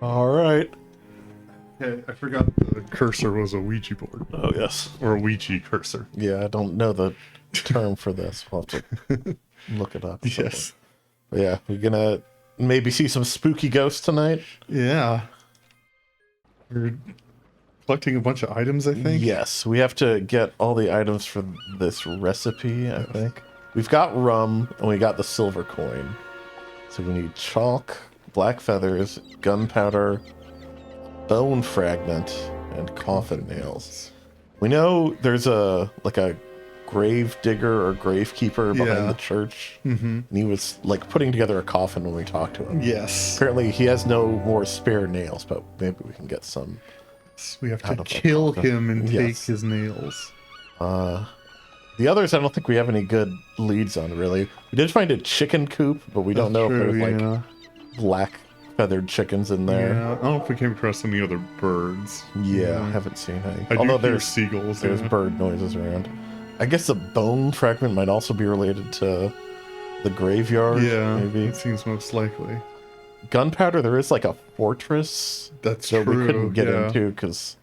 All right. Okay, I forgot the cursor was a Ouija board. Oh, yes. Or a Ouija cursor. Yeah, I don't know the term for this. We'll have to look it up. Yes. But yeah, we're gonna maybe see some spooky ghosts tonight. Yeah. We're collecting a bunch of items, I think. Yes, we have to get all the items for this recipe, I think. We've got rum, and we got the silver coin. So we need chalk, black feathers, gunpowder, bone fragment, and coffin nails. We know there's a grave digger or grave keeper behind the church. Mm-hmm. And he was like putting together a coffin when we talked to him. Yes. Apparently he has no more spare nails, but maybe we can get some. We have to kill him and take his nails. The others, I don't think we have any good leads on, really. We did find a chicken coop, but we don't know if there's like black feathered chickens in there. Yeah, I don't know if we came across any other birds. Yeah, I haven't seen any. I do hear seagulls. There's bird noises around. I guess the bone fragment might also be related to the graveyard. Yeah, maybe. It seems most likely. Gunpowder, there is like a fortress that we couldn't get into because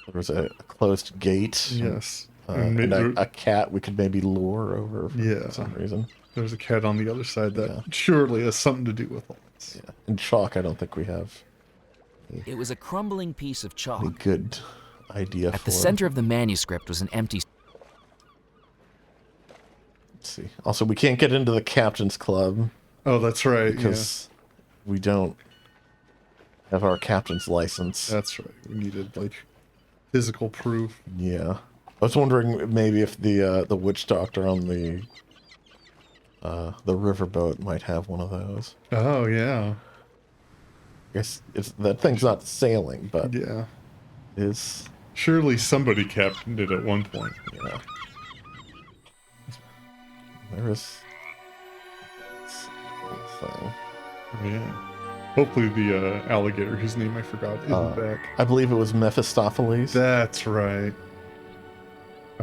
there was a closed gate. Yes. And a cat we could maybe lure over for some reason. There's a cat on the other side that surely has something to do with all this. Yeah. And chalk, I don't think we have. It was a crumbling piece of chalk. A good idea At the center of the manuscript was an empty... Let's see. Also, we can't get into the captain's club. Oh, that's right. Because we don't have our captain's license. That's right. We needed like physical proof. Yeah. I was wondering maybe if the witch doctor on the riverboat might have one of those. Oh yeah. I guess that thing's not sailing, but yeah, is surely somebody captained it at one point. Yeah. There is. Yeah. Hopefully the alligator, whose name I forgot, isn't back. I believe it was Mephistopheles. That's right.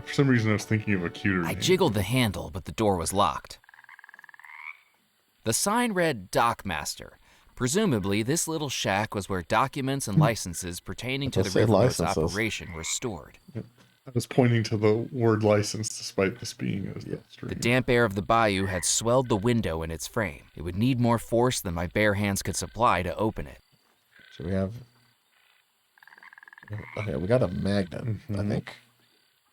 For some reason I was thinking of a cuter name. jiggled the handle, but the door was locked. The sign read Dockmaster. Presumably, this little shack was where documents and licenses pertaining to the riverboat's operation were stored. I was pointing to the word license despite this being a stream. The damp air of the bayou had swelled the window in its frame. It would need more force than my bare hands could supply to open it. So we have... Okay, we got a magnet, I think.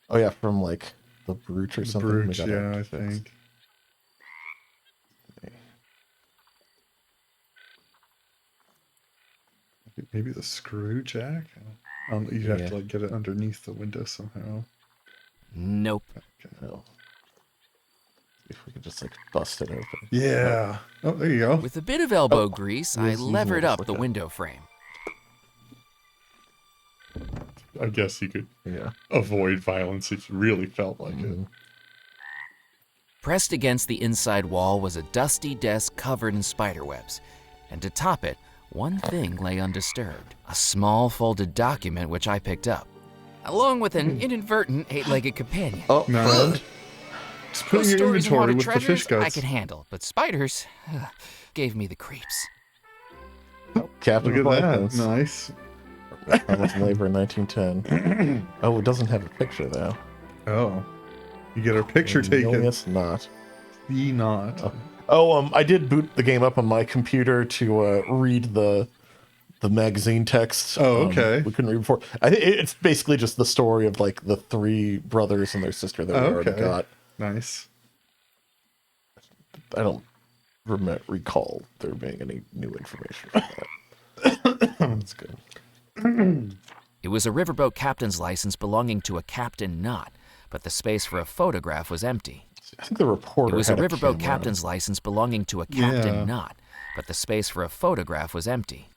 Oh yeah, from like the brooch or something. Brooch, yeah, I think. Maybe the screw jack? You'd have to like get it underneath the window somehow. Nope. Okay. No. If we could just like bust it open. Yeah. Oh, there you go. With a bit of elbow grease, I levered up the window frame. I guess you could avoid violence if you really felt like it. Pressed against the inside wall was a dusty desk covered in spiderwebs, and to top it, one thing lay undisturbed, a small folded document which I picked up, along with an inadvertent eight-legged companion. Oh, friend. Just put in your inventory with the fish guts. I could handle, but spiders gave me the creeps. Oh, Captain Look at that. License. Nice. Thomas Labor in 1910. Oh, it doesn't have a picture though. Oh. You get our picture taken. It's not. The not. I did boot the game up on my computer to read the magazine text. Oh, okay. We couldn't read before. It's basically just the story of like the three brothers and their sister that we already got. Nice. I don't recall there being any new information. That's good. It was a riverboat captain's license belonging to a Captain Knott, but the space for a photograph was empty. I think the reporter It was a had riverboat camera. captain's license belonging to a Captain Knott, but the space for a photograph was empty.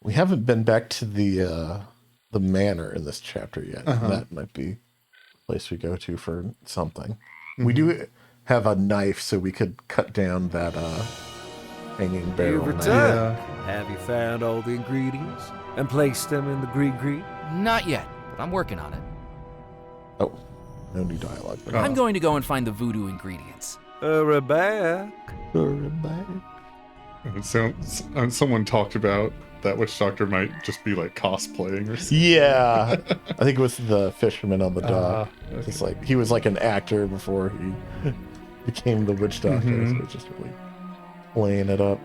We haven't been back to the manor in this chapter yet. That might be a place we go to for something. We do have a knife, so we could cut down that hanging barrel. Have you found all the ingredients and placed them in the green? Not yet, but I'm working on it. Oh, no new dialogue. I'm going to go and find the voodoo ingredients. Hurry back. And so, someone talked about that witch doctor might just be like cosplaying or something. Yeah, I think it was the fisherman on the dock. Okay. It's like he was like an actor before he became the witch doctor. Mhm. So it's just really playing it up.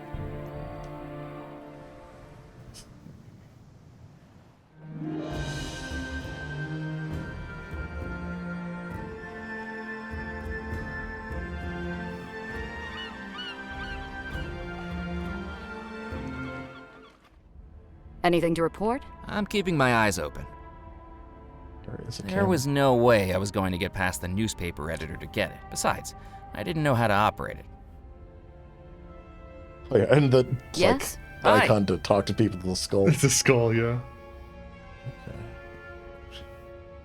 Anything to report? I'm keeping my eyes open. There is a There camera. was no way I was going to get past the newspaper editor to get it. Besides, I didn't know how to operate it. Oh, yeah, and the Yes? Hi. icon to talk to people with the skull. It's a skull, yeah.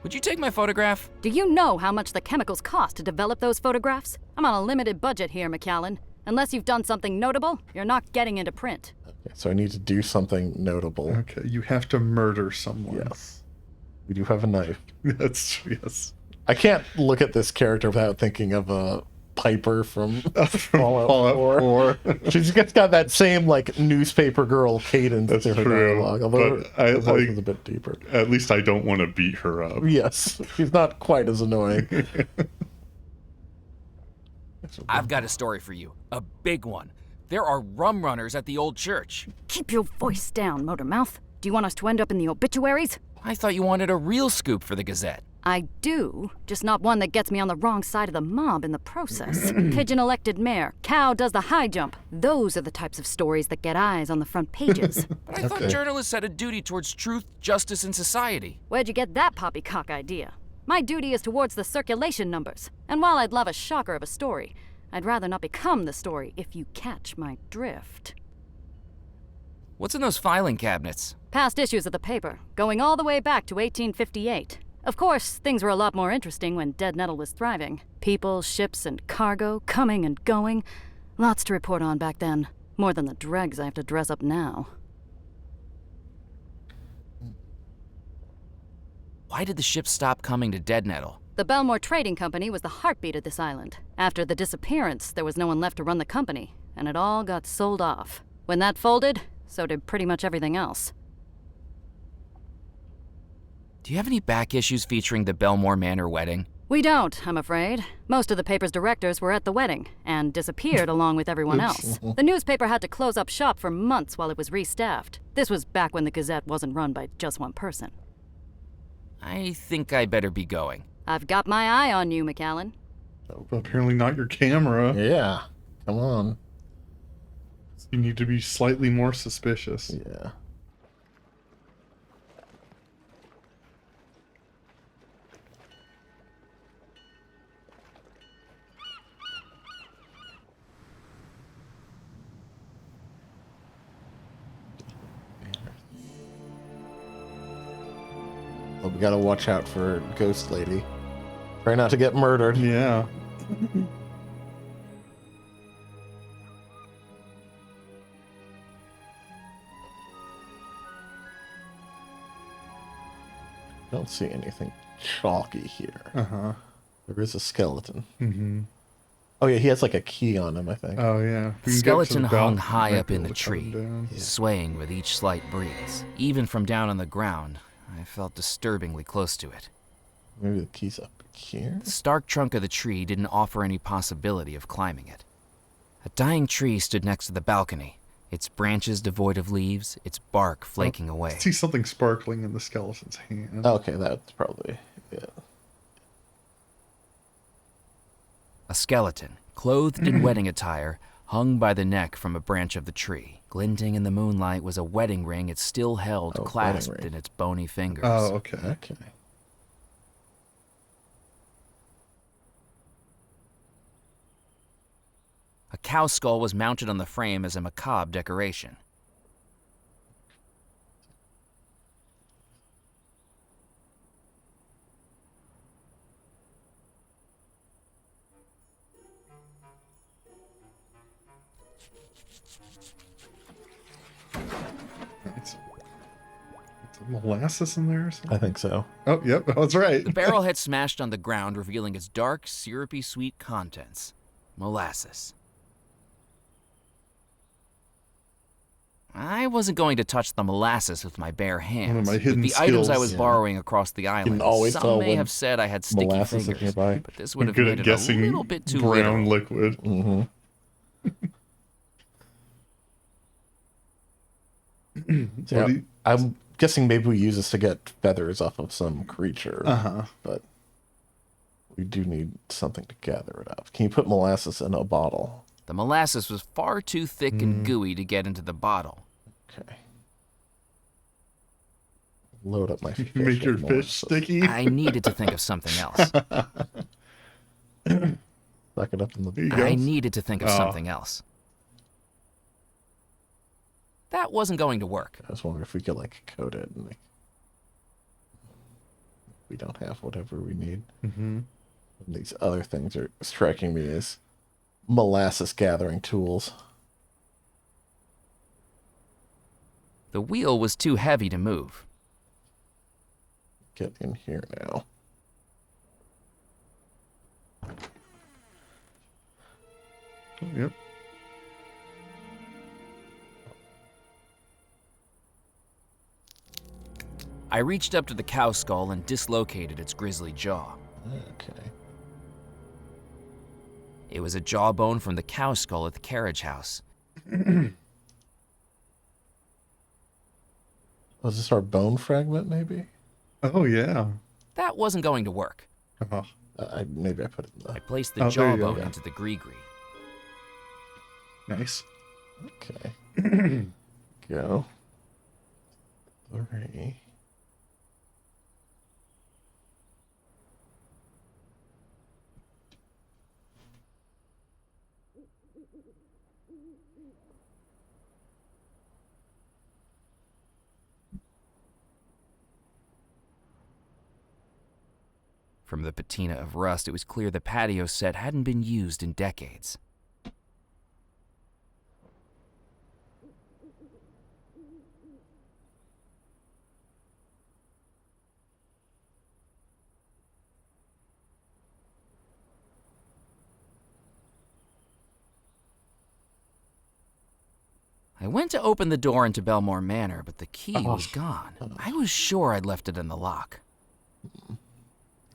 Would you take my photograph? Do you know how much the chemicals cost to develop those photographs? I'm on a limited budget here, McAllen. Unless you've done something notable, you're not getting into print. Okay, so I need to do something notable. Okay, you have to murder someone. Yes. We do have a knife. That's yes. I can't look at this character without thinking of Piper from Fallout 4. 4. She's just got that same like newspaper girl cadence That's to her true, dialogue, although but her voice I- is a bit deeper. At least I don't want to beat her up. Yes, she's not quite as annoying. I've got a story for you. A big one. There are rum runners at the old church. Keep your voice down, Motormouth. Do you want us to end up in the obituaries? I thought you wanted a real scoop for the Gazette. I do, just not one that gets me on the wrong side of the mob in the process. Pigeon elected mayor, cow does the high jump. Those are the types of stories that get eyes on the front pages. But I thought Okay. journalists had a duty towards truth, justice, and society. Where'd you get that poppycock idea? My duty is towards the circulation numbers. And while I'd love a shocker of a story, I'd rather not become the story if you catch my drift. What's in those filing cabinets? Past issues of the paper, going all the way back to 1858. Of course, things were a lot more interesting when Dead Nettle was thriving. People, ships, and cargo coming and going. Lots to report on back then. More than the dregs I have to dress up now. Why did the ship stop coming to Dead Nettle? The Belmore Trading Company was the heartbeat of this island. After the disappearance, there was no one left to run the company, and it all got sold off. When that folded, so did pretty much everything else. Do you have any back issues featuring the Belmore Manor wedding? We don't, I'm afraid. Most of the paper's directors were at the wedding, and disappeared along with everyone else. The newspaper had to close up shop for months while it was restaffed. This was back when the Gazette wasn't run by just one person. I think I better be going. I've got my eye on you, McAllen. Apparently not your camera. Yeah, come on. You need to be slightly more suspicious. Yeah. Well, we gotta watch out for Ghost Lady. Try not to get murdered. Yeah. Don't see anything chalky here. Uh-huh. There is a skeleton. Mm-hmm. Oh yeah, he has like a key on him, I think. Oh, yeah. The We can get up to skeleton the hung balcony, high might up be in able the to cut him tree, down. swaying with each slight breeze. Even from down on the ground, I felt disturbingly close to it. Maybe the key's up here? The stark trunk of the tree didn't offer any possibility of climbing it. A dying tree stood next to the balcony, its branches devoid of leaves, its bark flaking away. I see something sparkling in the skeleton's hand. Okay, that's probably it. A skeleton, clothed in wedding attire, hung by the neck from a branch of the tree. Glinting in the moonlight was a wedding ring it still held Oh, wedding clasped ring. in its bony fingers. Oh, okay. Okay. A cow skull was mounted on the frame as a macabre decoration. It's molasses in there or something? I think so. Oh, yep, that's right. The barrel had smashed on the ground, revealing its dark, syrupy sweet contents. molasses. I wasn't going to touch the molasses with my bare hands. my With hidden the items I skills. was Yeah. borrowing across the island, always some tell may when have said I had sticky molasses is fingers, nearby. but this would I'm have good made at it a guessing little bit too brown literal. liquid. Mm-hmm. So, What do you- I'm guessing maybe we use this to get feathers off of some creature, but we do need something to gather it up. Can you put molasses in a bottle? The molasses was far too thick and gooey to get into the bottle. Okay. Load up my fish. Make your with fish molasses. sticky. I needed to think of something else. Suck it up in There the. you go. I needed to think of Oh. something else. That wasn't going to work. I was wondering if we could like code it and like, we don't have whatever we need. Mm-hmm. And these other things are striking me as molasses gathering tools. The wheel was too heavy to move. Get in here now. Yep. I reached up to the cow skull and dislocated its grisly jaw. Okay. It was a jawbone from the cow skull at the carriage house. Was this our bone fragment, maybe? Oh yeah. That wasn't going to work. Oh, Maybe I put it in I the... placed the Oh, there you jawbone go. into the gree-gree. nice. Okay. Go. 3. From the patina of rust, it was clear the patio set hadn't been used in decades. I went to open the door into Belmore Manor, but the key was gone. I was sure I'd left it in the lock.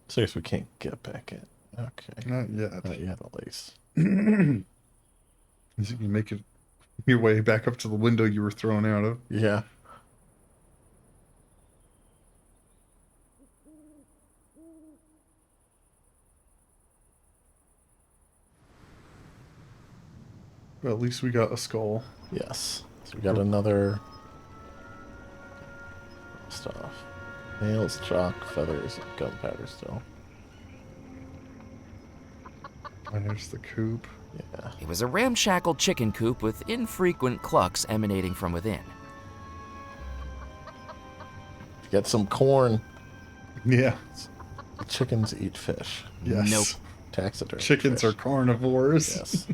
Seriously, we can't get back in. Okay. Not yet. Not yet, at least. You can make it your way back up to the window you were thrown out of. Yeah. But at least we got a skull. Yes. So we got another stuff. Nails, chalk, feathers, and gunpowder still. And there's the coop. Yeah. It was a ramshackle chicken coop with infrequent clucks emanating from within. Get some corn. Yeah. Chickens eat fish. Yes. Nope. Taxidermy. Chickens are fish. carnivores. Yes.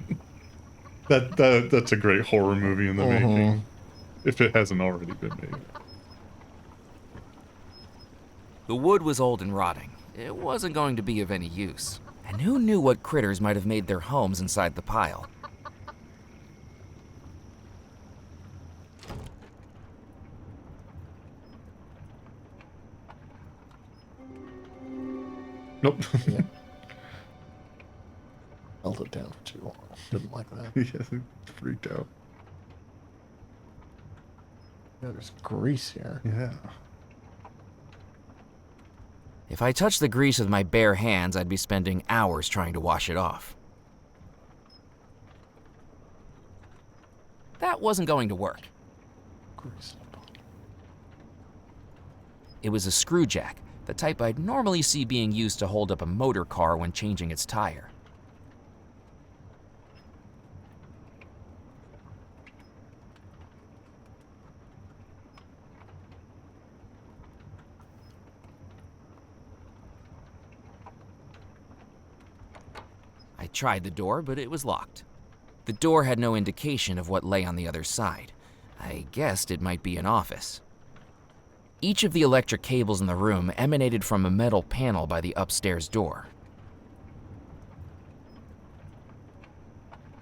That's a great horror movie in the Mhm. making. If it hasn't already been made. The wood was old and rotting. It wasn't going to be of any use. And who knew what critters might have made their homes inside the pile? Nope. Held it down for too long. Didn't like that. Yeah, freaked out. Yeah, there's grease here. Yeah. If I touched the grease with my bare hands, I'd be spending hours trying to wash it off. That wasn't going to work. Grease. It was a screw jack, the type I'd normally see being used to hold up a motor car when changing its tire. I tried the door, but it was locked. The door had no indication of what lay on the other side. I guessed it might be an office. Each of the electric cables in the room emanated from a metal panel by the upstairs door.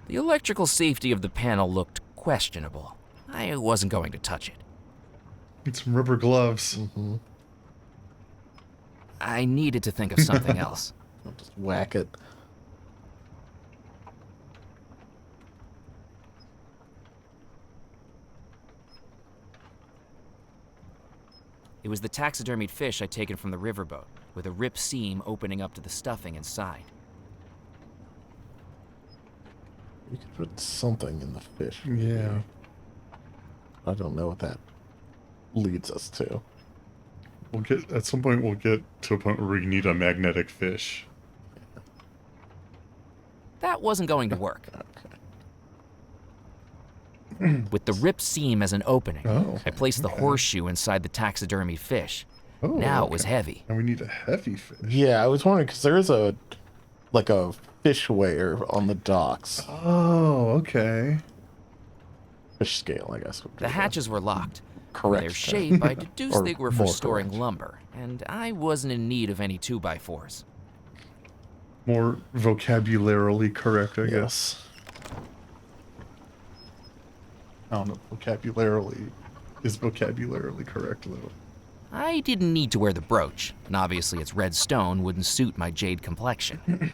The electrical safety of the panel looked questionable. I wasn't going to touch it. Need some rubber gloves. I needed to think of something else. I'll just whack it. It was the taxidermied fish I'd taken from the riverboat, with a ripped seam opening up to the stuffing inside. You could put something in the fish. Yeah. I don't know what that leads us to. We'll get at some point. We'll get to a point where we need a magnetic fish. That wasn't going to work. With the ripped seam as an opening, Oh, I placed the okay. horseshoe inside the taxidermy fish. Oh, Now it was okay. heavy. And we need a heavy fish. Yeah, I was wondering because there is a fish weigher on the docks. Oh, okay. Fish scale, I guess. Would be The hatches were locked. From correct their term. shape, I deduced Or they were for more storing correct. lumber, and I wasn't in need of any 2x4s. More vocabularily correct, I guess. Yes. I don't know. Vocabularily is vocabularily correct though. I didn't need to wear the brooch, and obviously its red stone wouldn't suit my jade complexion.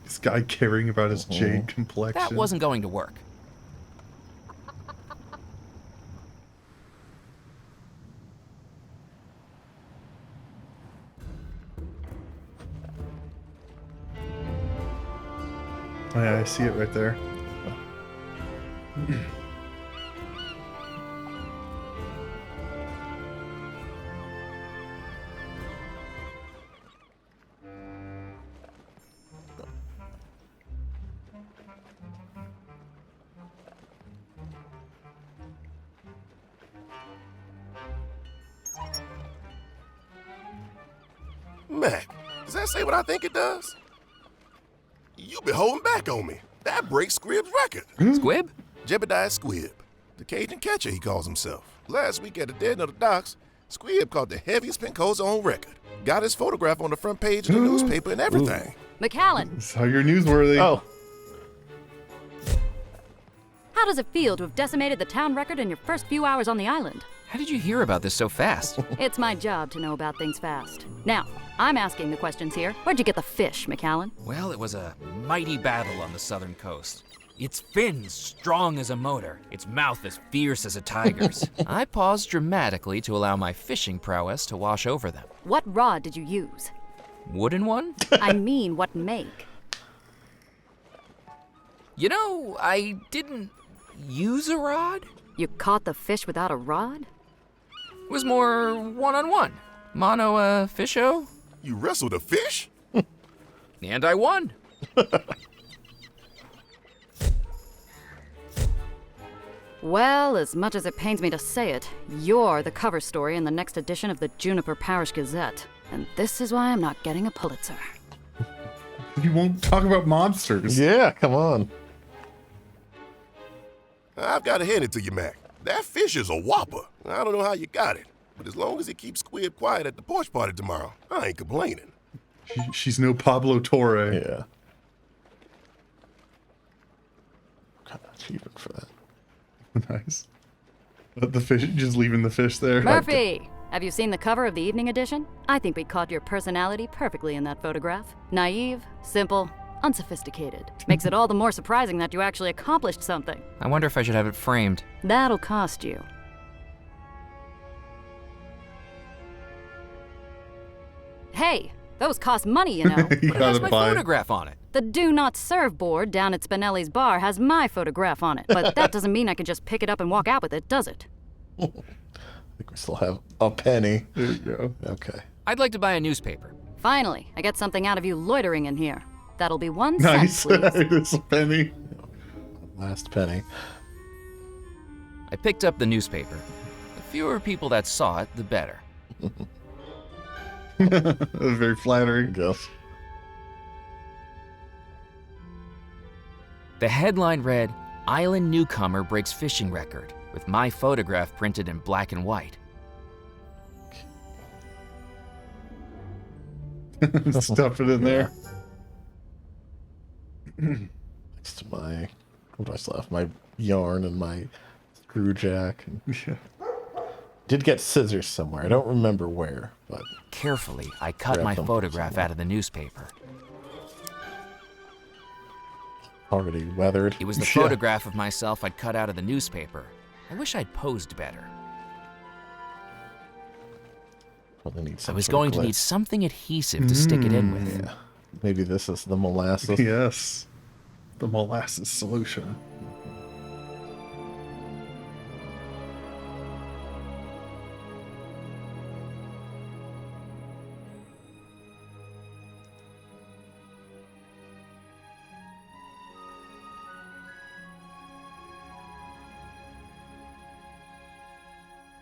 This guy caring about his jade complexion. That wasn't going to work. Oh, yeah, I see it right there. Mac, does that say what I think it does? You been holding back on me. That breaks Squibb's record. Squib? Jebediah Squibb, the Cajun catcher he calls himself. Last week at the Dead Nettle Docks, Squibb caught the heaviest pincosa on record. Got his photograph on the front page of the newspaper and everything. McAllen, That's how you're newsworthy. Oh, how does it feel to have decimated the town record in your first few hours on the island? How did you hear about this so fast? It's my job to know about things fast. Now, I'm asking the questions here. Where'd you get the fish, McAllen? Well, it was a mighty battle on the southern coast. Its fins strong as a motor, its mouth as fierce as a tiger's. I paused dramatically to allow my fishing prowess to wash over them. What rod did you use? Wooden one? I mean, what make? You know, I didn't use a rod. You caught the fish without a rod? It was more one-on-one. Mono, fisho. You wrestled a fish? And I won. Well, as much as it pains me to say it, you're the cover story in the next edition of the Juniper Parish Gazette. And this is why I'm not getting a Pulitzer. You won't talk about monsters. yeah, come on. I've got to hand it to you, Mac. That fish is a whopper. I don't know how you got it, but as long as it keeps Squibb quiet at the porch party tomorrow, I ain't complaining. She's no Pablo Torre. Yeah. Got an achievement for that. Nice. But the fish, just leaving the fish there. Murphy! Have you seen the cover of the evening edition? I think we caught your personality perfectly in that photograph. Naive, simple, unsophisticated. Makes it all the more surprising that you actually accomplished something. I wonder if I should have it framed. That'll cost you. Hey, those cost money, you know. You But it has gotta my buy. photograph on it. The Do Not Serve board down at Spinelli's bar has my photograph on it. But that doesn't mean I can just pick it up and walk out with it, does it? I think we still have a penny. There you go. Okay. I'd like to buy a newspaper. Finally, I get something out of you loitering in here. That'll be 1 Nice. cent, please. It's a penny. Last penny. I picked up the newspaper. The fewer people that saw it, the better. That was very I flattering. guess. The headline read, "Island Newcomer Breaks Fishing Record," with my photograph printed in black and white. Stuff it in there. Next to my, what do I still have? My yarn and my screw jack. And Yeah. did get scissors somewhere. I don't remember where, but Carefully, I cut Grab my them from photograph somewhere. out of the newspaper. already weathered. It was the Yeah. photograph of myself I'd cut out of the newspaper. I wish I'd posed better. Probably need I some was sort of going to glue. need something adhesive to stick it in with. Yeah. Maybe this is the molasses. Yes. The molasses solution.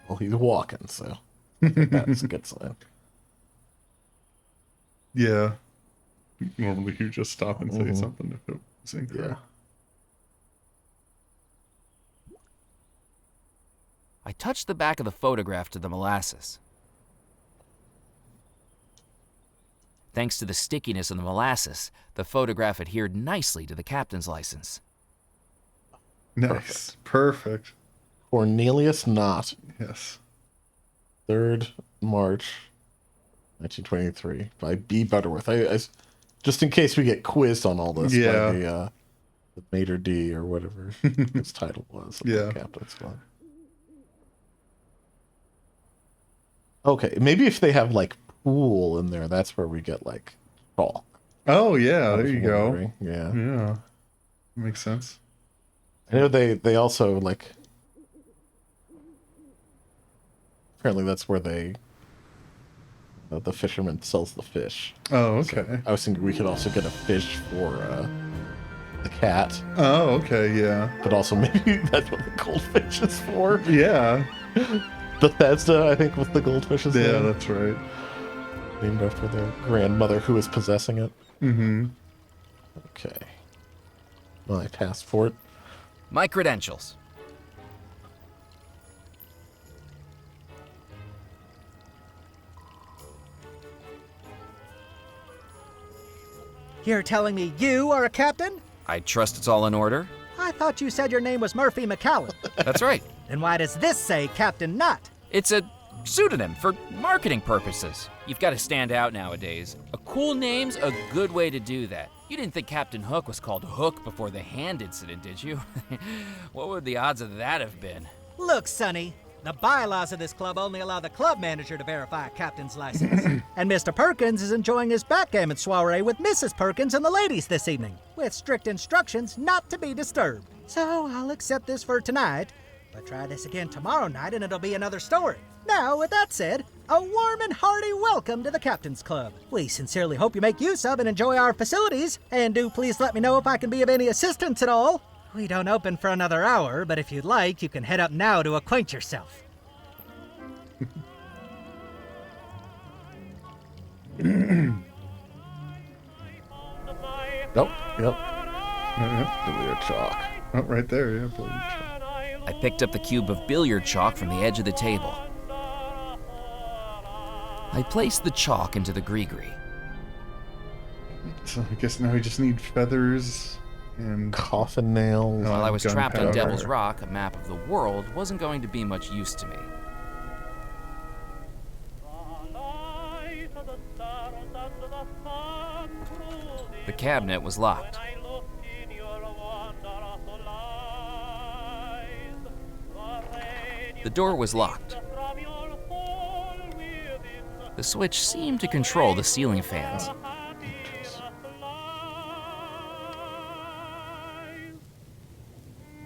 Well, he's walking, so I think that's a good sign. Yeah. Normally you just stop and say Mhm. something if it was incorrect. I touched the back of the photograph to the molasses. Thanks to the stickiness of the molasses, the photograph adhered nicely to the captain's license. Nice. Perfect. Cornelius Knott, Yes. 3rd March, 1923, by B. Butterworth. Just in case we get quizzed on all this Yeah. by the Mater D or whatever his title was. of the Yeah. Captain's Club. Okay, maybe if they have like pool in there, that's where we get like chalk. Oh yeah, I there was you go. wondering. Yeah. Yeah. Makes sense. I know they also like apparently that's where they the fisherman sells the fish. Oh, okay. I was thinking we could also get a fish for the cat, Oh, okay, yeah. but also maybe that's what the goldfish is for. Yeah. Bethesda, I think, was the goldfish's Yeah, name, that's right. named after their grandmother who was possessing it. Mm-hmm. Okay, my passport. My credentials. You're telling me you are a captain? I trust it's all in order. I thought you said your name was Murphy McCallum. That's right. Then why does this say Captain Knott? It's a pseudonym for marketing purposes. You've got to stand out nowadays. A cool name's a good way to do that. You didn't think Captain Hook was called Hook before the hand incident, did you? What would the odds of that have been? Look, Sonny, the bylaws of this club only allow the club manager to verify a captain's license. And Mr. Perkins is enjoying his backgammon soiree with Mrs. Perkins and the ladies this evening, with strict instructions not to be disturbed. So I'll accept this for tonight, but try this again tomorrow night and it'll be another story. Now, with that said, a warm and hearty welcome to the Captain's Club. We sincerely hope you make use of and enjoy our facilities, and do please let me know if I can be of any assistance at all. We don't open for another hour, but if you'd like, you can head up now to acquaint yourself. Nope. Yep. Yeah. Billiard chalk. Oh, right there, yeah. Blue. I picked up the cube of billiard chalk from the edge of the table. I placed the chalk into the gree-gree. So I guess now we just need feathers and Coffin nails. While I was trapped on gunpowder. Devil's Rock, a map of the world wasn't going to be much use to me. The cabinet was locked. The door was locked. The switch seemed to control the ceiling fans.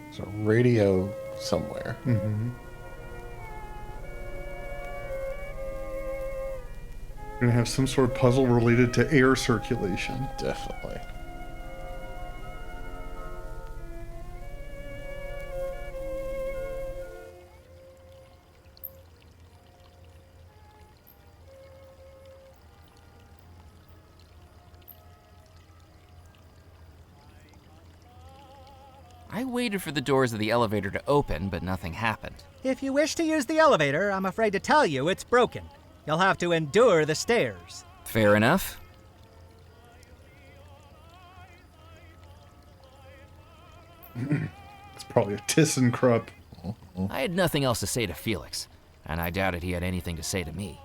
There's a radio somewhere. Mm-hmm. We're gonna have some sort of puzzle related to air circulation. Definitely. I waited for the doors of the elevator to open, but nothing happened. If you wish to use the elevator, I'm afraid to tell you it's broken. You'll have to endure the stairs. Fair enough. It's probably a ThyssenKrupp. I had nothing else to say to Felix, and I doubted he had anything to say to me.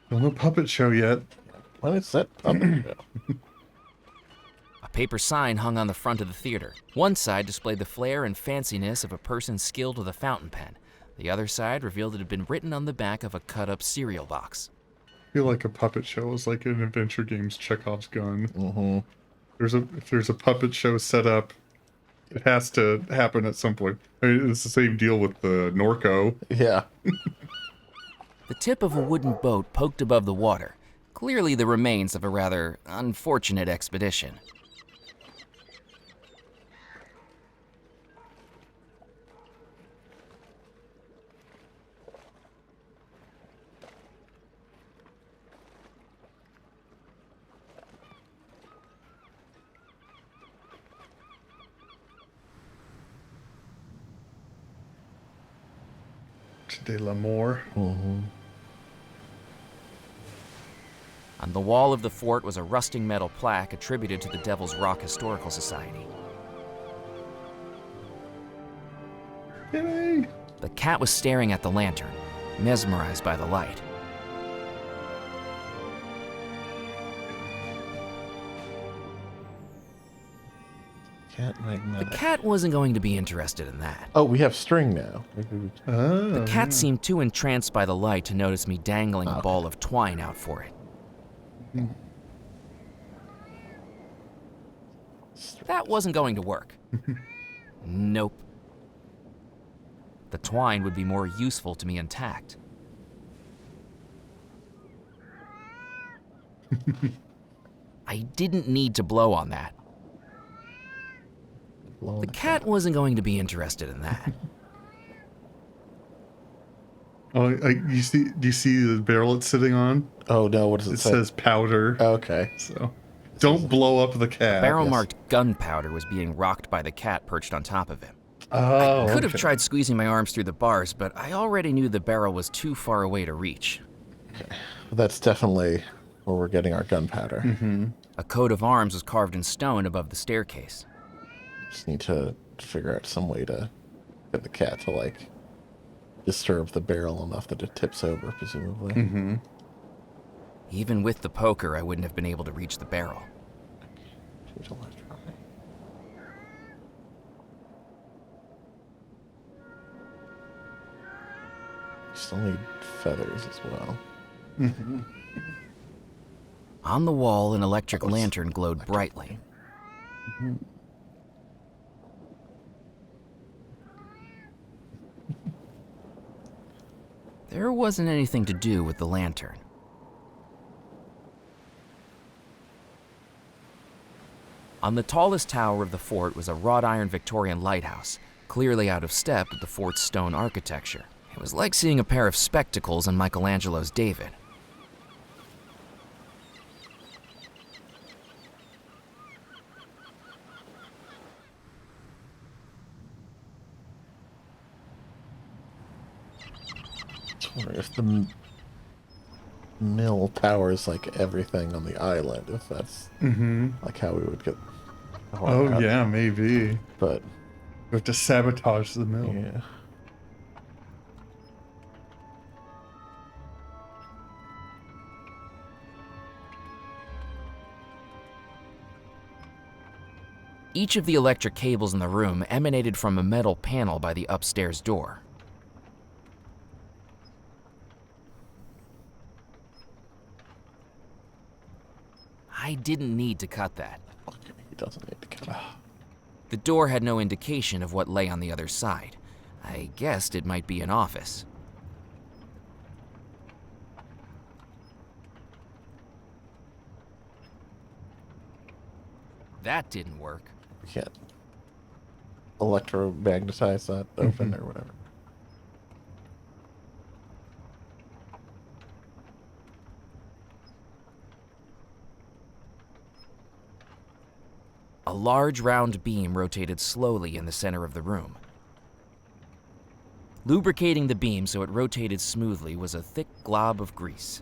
Well, no puppet show yet. When is that puppet show? A paper sign hung on the front of the theater. One side displayed the flair and fanciness of a person skilled with a fountain pen. The other side revealed it had been written on the back of a cut-up cereal box. I feel like a puppet show is like an Adventure Games Chekhov's gun. Mm-hmm. If there's a puppet show set up, it has to happen at some point. I mean, it's the same deal with the Norco. Yeah. The tip of a wooden boat poked above the water, clearly the remains of a rather unfortunate expedition. De l'Amour. Mm-hmm. On the wall of the fort was a rusting metal plaque attributed to the Devil's Rock Historical Society. Yay! The cat was staring at the lantern, mesmerized by the light. Cat The magnetic. cat wasn't going to be interested in that. Oh, we have string now. The cat seemed too entranced by the light to notice me dangling a ball of twine out for it. That wasn't going to work. Nope. The twine would be more useful to me intact. I didn't need to blow on that. The cat wasn't going to be interested in that. Oh, do you see the barrel it's sitting on? Oh no, what does it It say? says powder. Okay. So, don't blow up the cat. Barrel marked gunpowder was being rocked by the cat perched on top of him. Oh, I could have okay. tried squeezing my arms through the bars, but I already knew the barrel was too far away to reach. That's definitely where we're getting our gunpowder. Mm-hmm. A coat of arms was carved in stone above the staircase. Just need to figure out some way to get the cat to, like, disturb the barrel enough that it tips over, presumably. Mm-hmm. Even with the poker, I wouldn't have been able to reach the barrel. Choose a left try. Still need feathers as well. Mm-hmm. On the wall, an electric lantern glowed brightly. Mm-hmm. There wasn't anything to do with the lantern. On the tallest tower of the fort was a wrought iron Victorian lighthouse, clearly out of step with the fort's stone architecture. It was like seeing a pair of spectacles on Michelangelo's David. I wonder if the mill powers, like, everything on the island, if that's like how we would get the power Oh out. yeah, maybe. But We have to sabotage the mill. yeah. Each of the electric cables in the room emanated from a metal panel by the upstairs door. I didn't need to cut that. He doesn't need to cut. The door had no indication of what lay on the other side. I guessed it might be an office. That didn't work. We can't. electromagnetize that open or whatever. A large round beam rotated slowly in the center of the room. Lubricating the beam so it rotated smoothly was a thick glob of grease.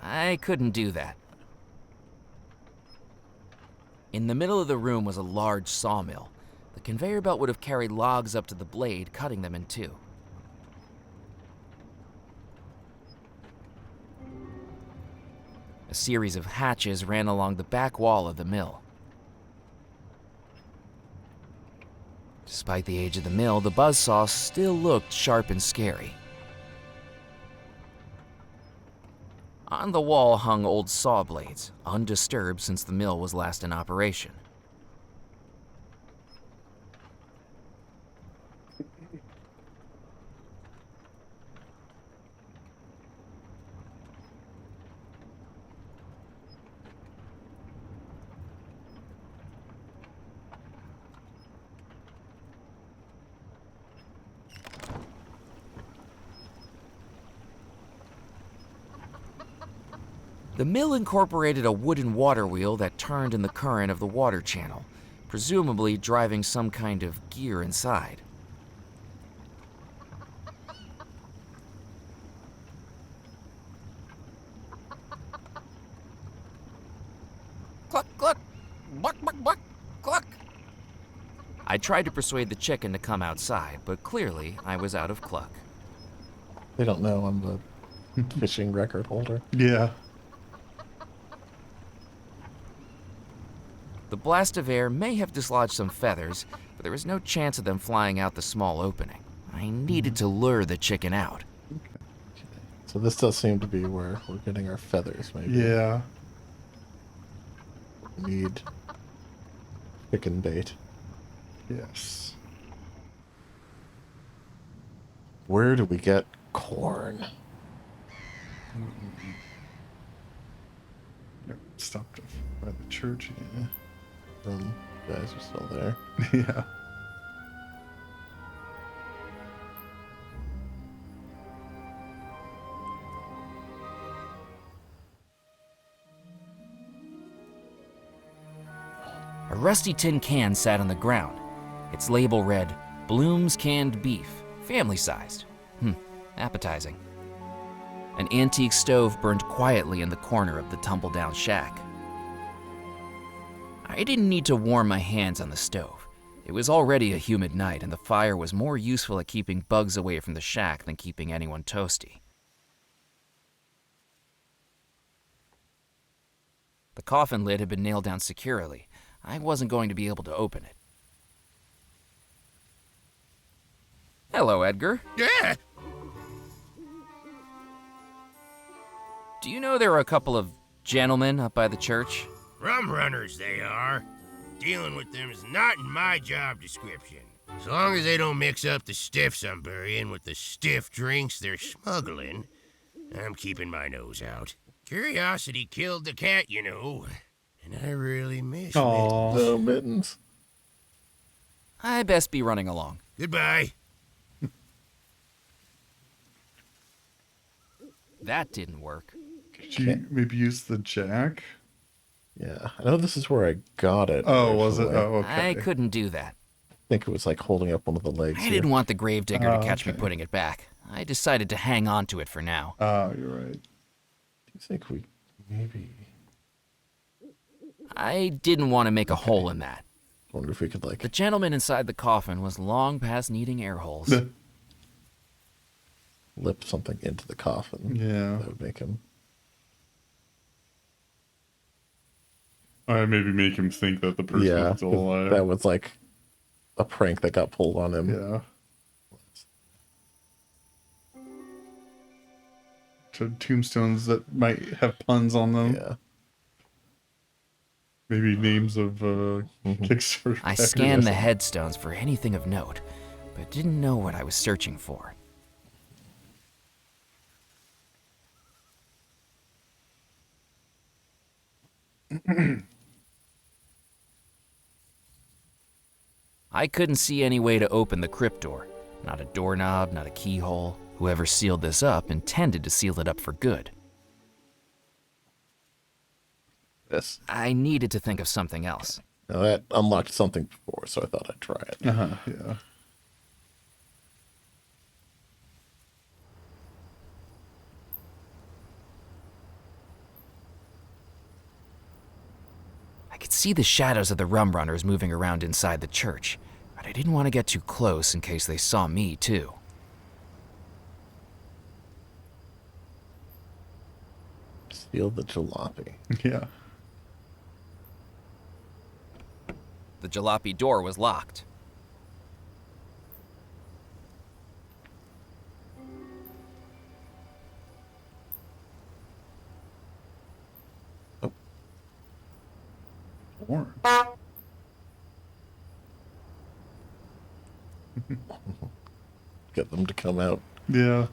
I couldn't do that. In the middle of the room was a large sawmill. The conveyor belt would have carried logs up to the blade, cutting them in two. A series of hatches ran along the back wall of the mill. Despite the age of the mill, the buzzsaw still looked sharp and scary. On the wall hung old saw blades, undisturbed since the mill was last in operation. The mill incorporated a wooden water wheel that turned in the current of the water channel, presumably driving some kind of gear inside. Cluck, cluck, buck, buck, buck, cluck. I tried to persuade the chicken to come outside, but clearly I was out of cluck. They don't know I'm the fishing record holder. Yeah. The blast of air may have dislodged some feathers, but there was no chance of them flying out the small opening. I needed to lure the chicken out. So this does seem to be where we're getting our feathers, maybe. Yeah. We need chicken bait. Yes. Where do we get corn? Yep, stopped by the church again. You guys are still there. Yeah. A rusty tin can sat on the ground. Its label read, Bloom's Canned Beef, family-sized. Appetizing. An antique stove burned quietly in the corner of the tumble-down shack. I didn't need to warm my hands on the stove. It was already a humid night, and the fire was more useful at keeping bugs away from the shack than keeping anyone toasty. The coffin lid had been nailed down securely. I wasn't going to be able to open it. Hello, Edgar. Yeah. Do you know there are a couple of gentlemen up by the church? Rum runners, they are. Dealing with them is not in my job description. As long as they don't mix up the stiffs I'm burying with the stiff drinks they're smuggling, I'm keeping my nose out. Curiosity killed the cat, you know, and I really miss it. Aww. No mittens. I best be running along. Goodbye. That didn't work. Could you maybe use the jack? Yeah, I know this is where I got it. Oh, was it? originally. Oh, okay. I couldn't do that. I think it was like holding up one of the legs. I here. didn't want the gravedigger to catch me okay. putting it back. I decided to hang on to it for now. Oh, you're right. Do you think we maybe? I didn't want to make a hole in that. Wonder if we could like The gentleman inside the coffin was long past needing air holes. lip something into the coffin. Yeah. That would make him. Or maybe make him think that the person Yeah, is still alive. that was like a prank that got pulled on him. Yeah. To tombstones that might have puns on them. Yeah. Maybe names of Kickstarter. I backers. scanned the headstones for anything of note, but didn't know what I was searching for. I couldn't see any way to open the crypt door. Not a doorknob, not a keyhole. Whoever sealed this up intended to seal it up for good. This. I needed to think of something else. Now that unlocked something before, so I thought I'd try it. Yeah. I could see the shadows of the rum runners moving around inside the church, but I didn't want to get too close in case they saw me too. Steal the jalopy. Yeah. The jalopy door was locked. Orange. Get them to come out. Yeah.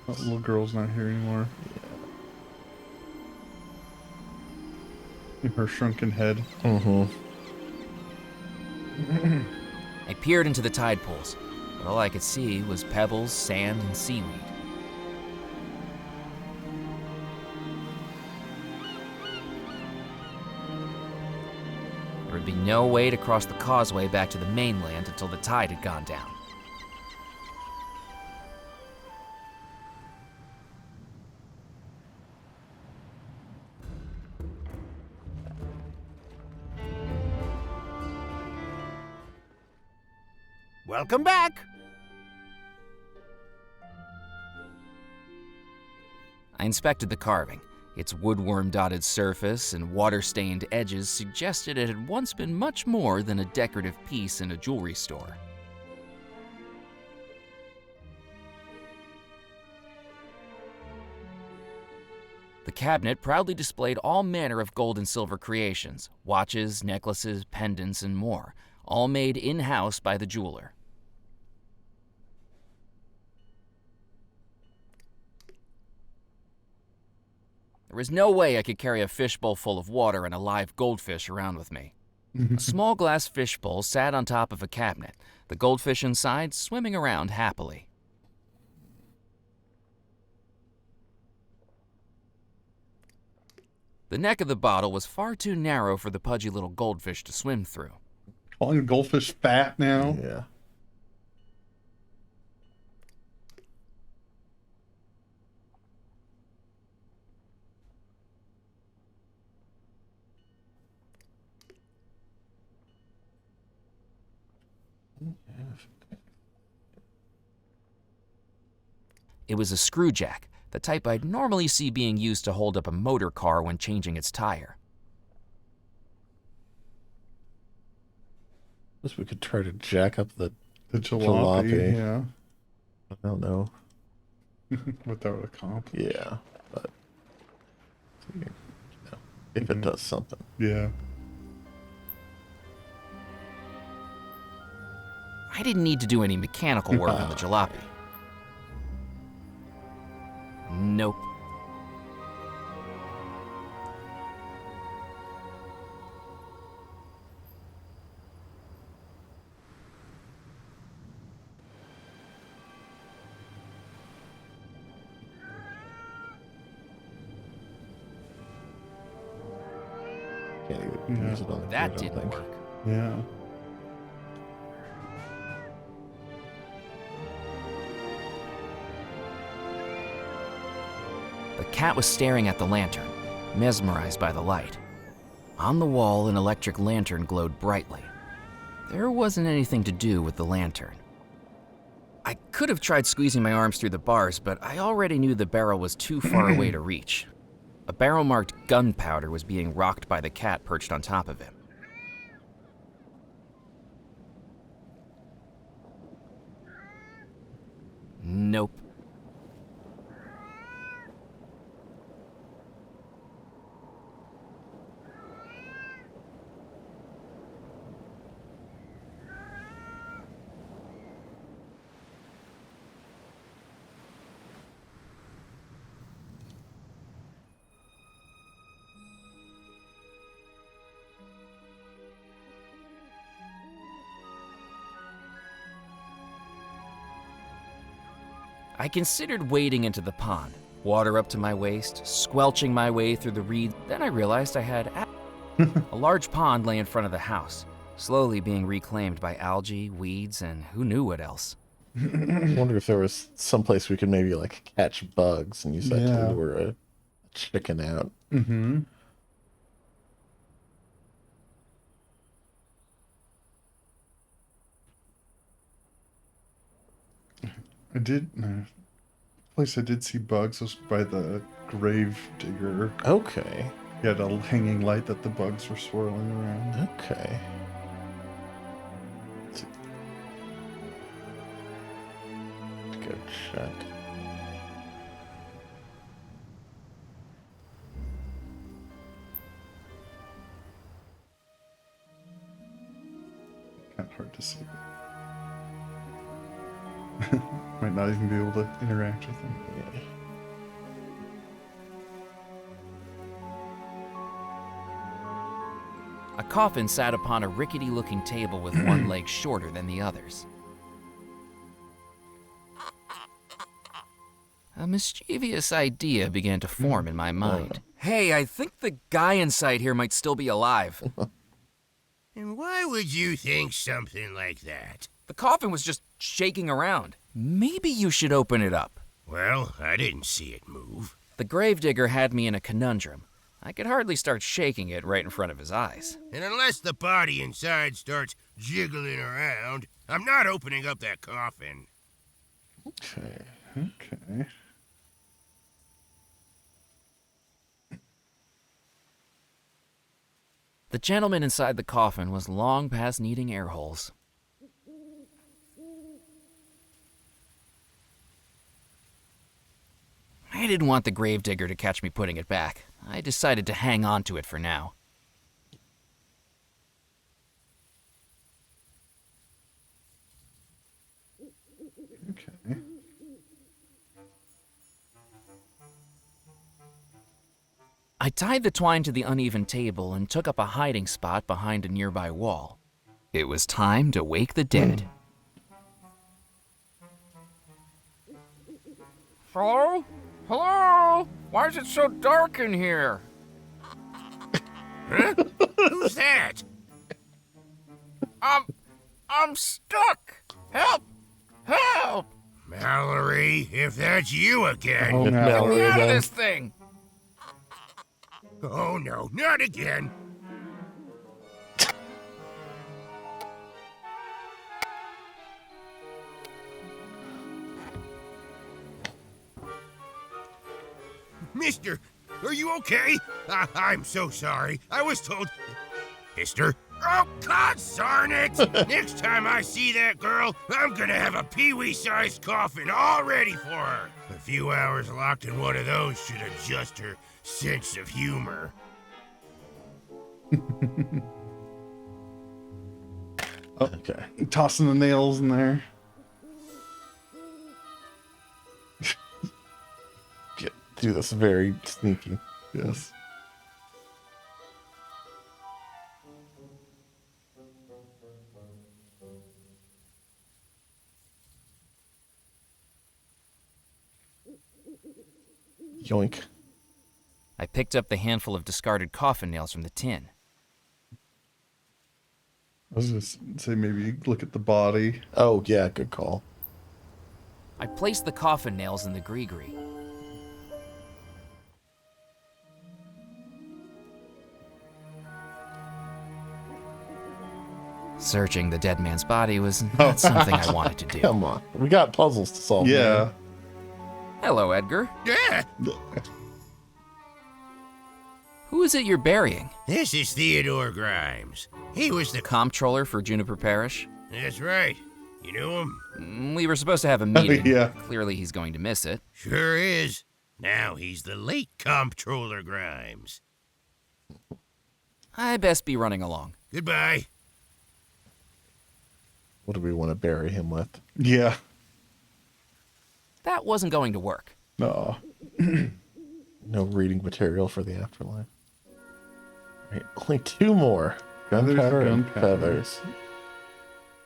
That little girl's not here anymore. In her shrunken head. Mm-hmm. I peered into the tide pools, but all I could see was pebbles, sand, and seaweed. There would be no way to cross the causeway back to the mainland until the tide had gone down. Welcome back. I inspected the carving. Its woodworm-dotted surface and water-stained edges suggested it had once been much more than a decorative piece in a jewelry store. The cabinet proudly displayed all manner of gold and silver creations, watches, necklaces, pendants, and more, all made in-house by the jeweler. There was no way I could carry a fishbowl full of water and a live goldfish around with me. A small glass fishbowl sat on top of a cabinet, the goldfish inside swimming around happily. The neck of the bottle was far too narrow for the pudgy little goldfish to swim through. Calling a goldfish fat now. Yeah. It was a screw jack, the type I'd normally see being used to hold up a motor car when changing its tire. Guess we could try to jack up the The jalopy. Jalopy. Yeah. I don't know. What that would accomplish. Yeah, but if it does something. Yeah. I didn't need to do any mechanical work on the jalopy. Nope. Can't even use it on the That grid, I don't didn't think. work. Yeah. The cat was staring at the lantern, mesmerized by the light. On the wall, an electric lantern glowed brightly. There wasn't anything to do with the lantern. I could have tried squeezing my arms through the bars, but I already knew the barrel was too far away to reach. A barrel marked gunpowder was being rocked by the cat perched on top of him. Nope. I considered wading into the pond, water up to my waist, squelching my way through the reeds. Then I realized I had a large pond lay in front of the house, slowly being reclaimed by algae, weeds, and who knew what else. I wonder if there was some place we could maybe like catch bugs and use that Yeah. to lure a chicken out. Mm-hmm. I did. Place I did see bugs was by the grave digger. Okay. He had a hanging light that the bugs were swirling around. Okay. Go check. Kind of hard to see. Might not even be able to interact with them. Yeah. A coffin sat upon a rickety-looking table with one leg shorter than the others. A mischievous idea began to form in my mind. Hey, I think the guy inside here might still be alive. And why would you think something like that? The coffin was just shaking around. Maybe you should open it up. Well, I didn't see it move. The gravedigger had me in a conundrum. I could hardly start shaking it right in front of his eyes. And unless the body inside starts jiggling around, I'm not opening up that coffin. Okay. Okay. The gentleman inside the coffin was long past needing air holes. I didn't want the gravedigger to catch me putting it back. I decided to hang on to it for now. Okay. I tied the twine to the uneven table and took up a hiding spot behind a nearby wall. It was time to wake the dead. Hello? Hello? Why is it so dark in here? Huh? Who's that? I'm stuck. Help! Help! Mallory, if that's you again. Oh, If no. Mallory Get out of then. this thing! Oh no, not again. Mister, are you okay? I'm so sorry. I was told... Mister? Oh, God darn it! Next time I see that girl, I'm gonna have a peewee-sized coffin all ready for her. A few hours locked in one of those should adjust her sense of humor. Okay. Tossing the nails in there. Do this very sneaky. Yes. Yoink. I picked up the handful of discarded coffin nails from the tin. I was just say maybe look at the body. Oh, yeah, good call. I placed the coffin nails in the gree-gree. Searching the dead man's body was not something I wanted to do. Come on. We got puzzles to solve. Yeah. man. Hello, Edgar. Yeah, Who is it you're burying? this is Theodore Grimes. He was the... Comptroller for Juniper Parish? That's right. You know him? We were supposed to have a meeting. yeah. Clearly he's going to miss it. Sure is. Now he's the late Comptroller Grimes. I best be running along. Goodbye. What do we want to bury him with? Yeah. That wasn't going to work. No. No reading material for the afterlife. Right, only 2 more. Feathers, Gunpowder and gunpowder. feathers.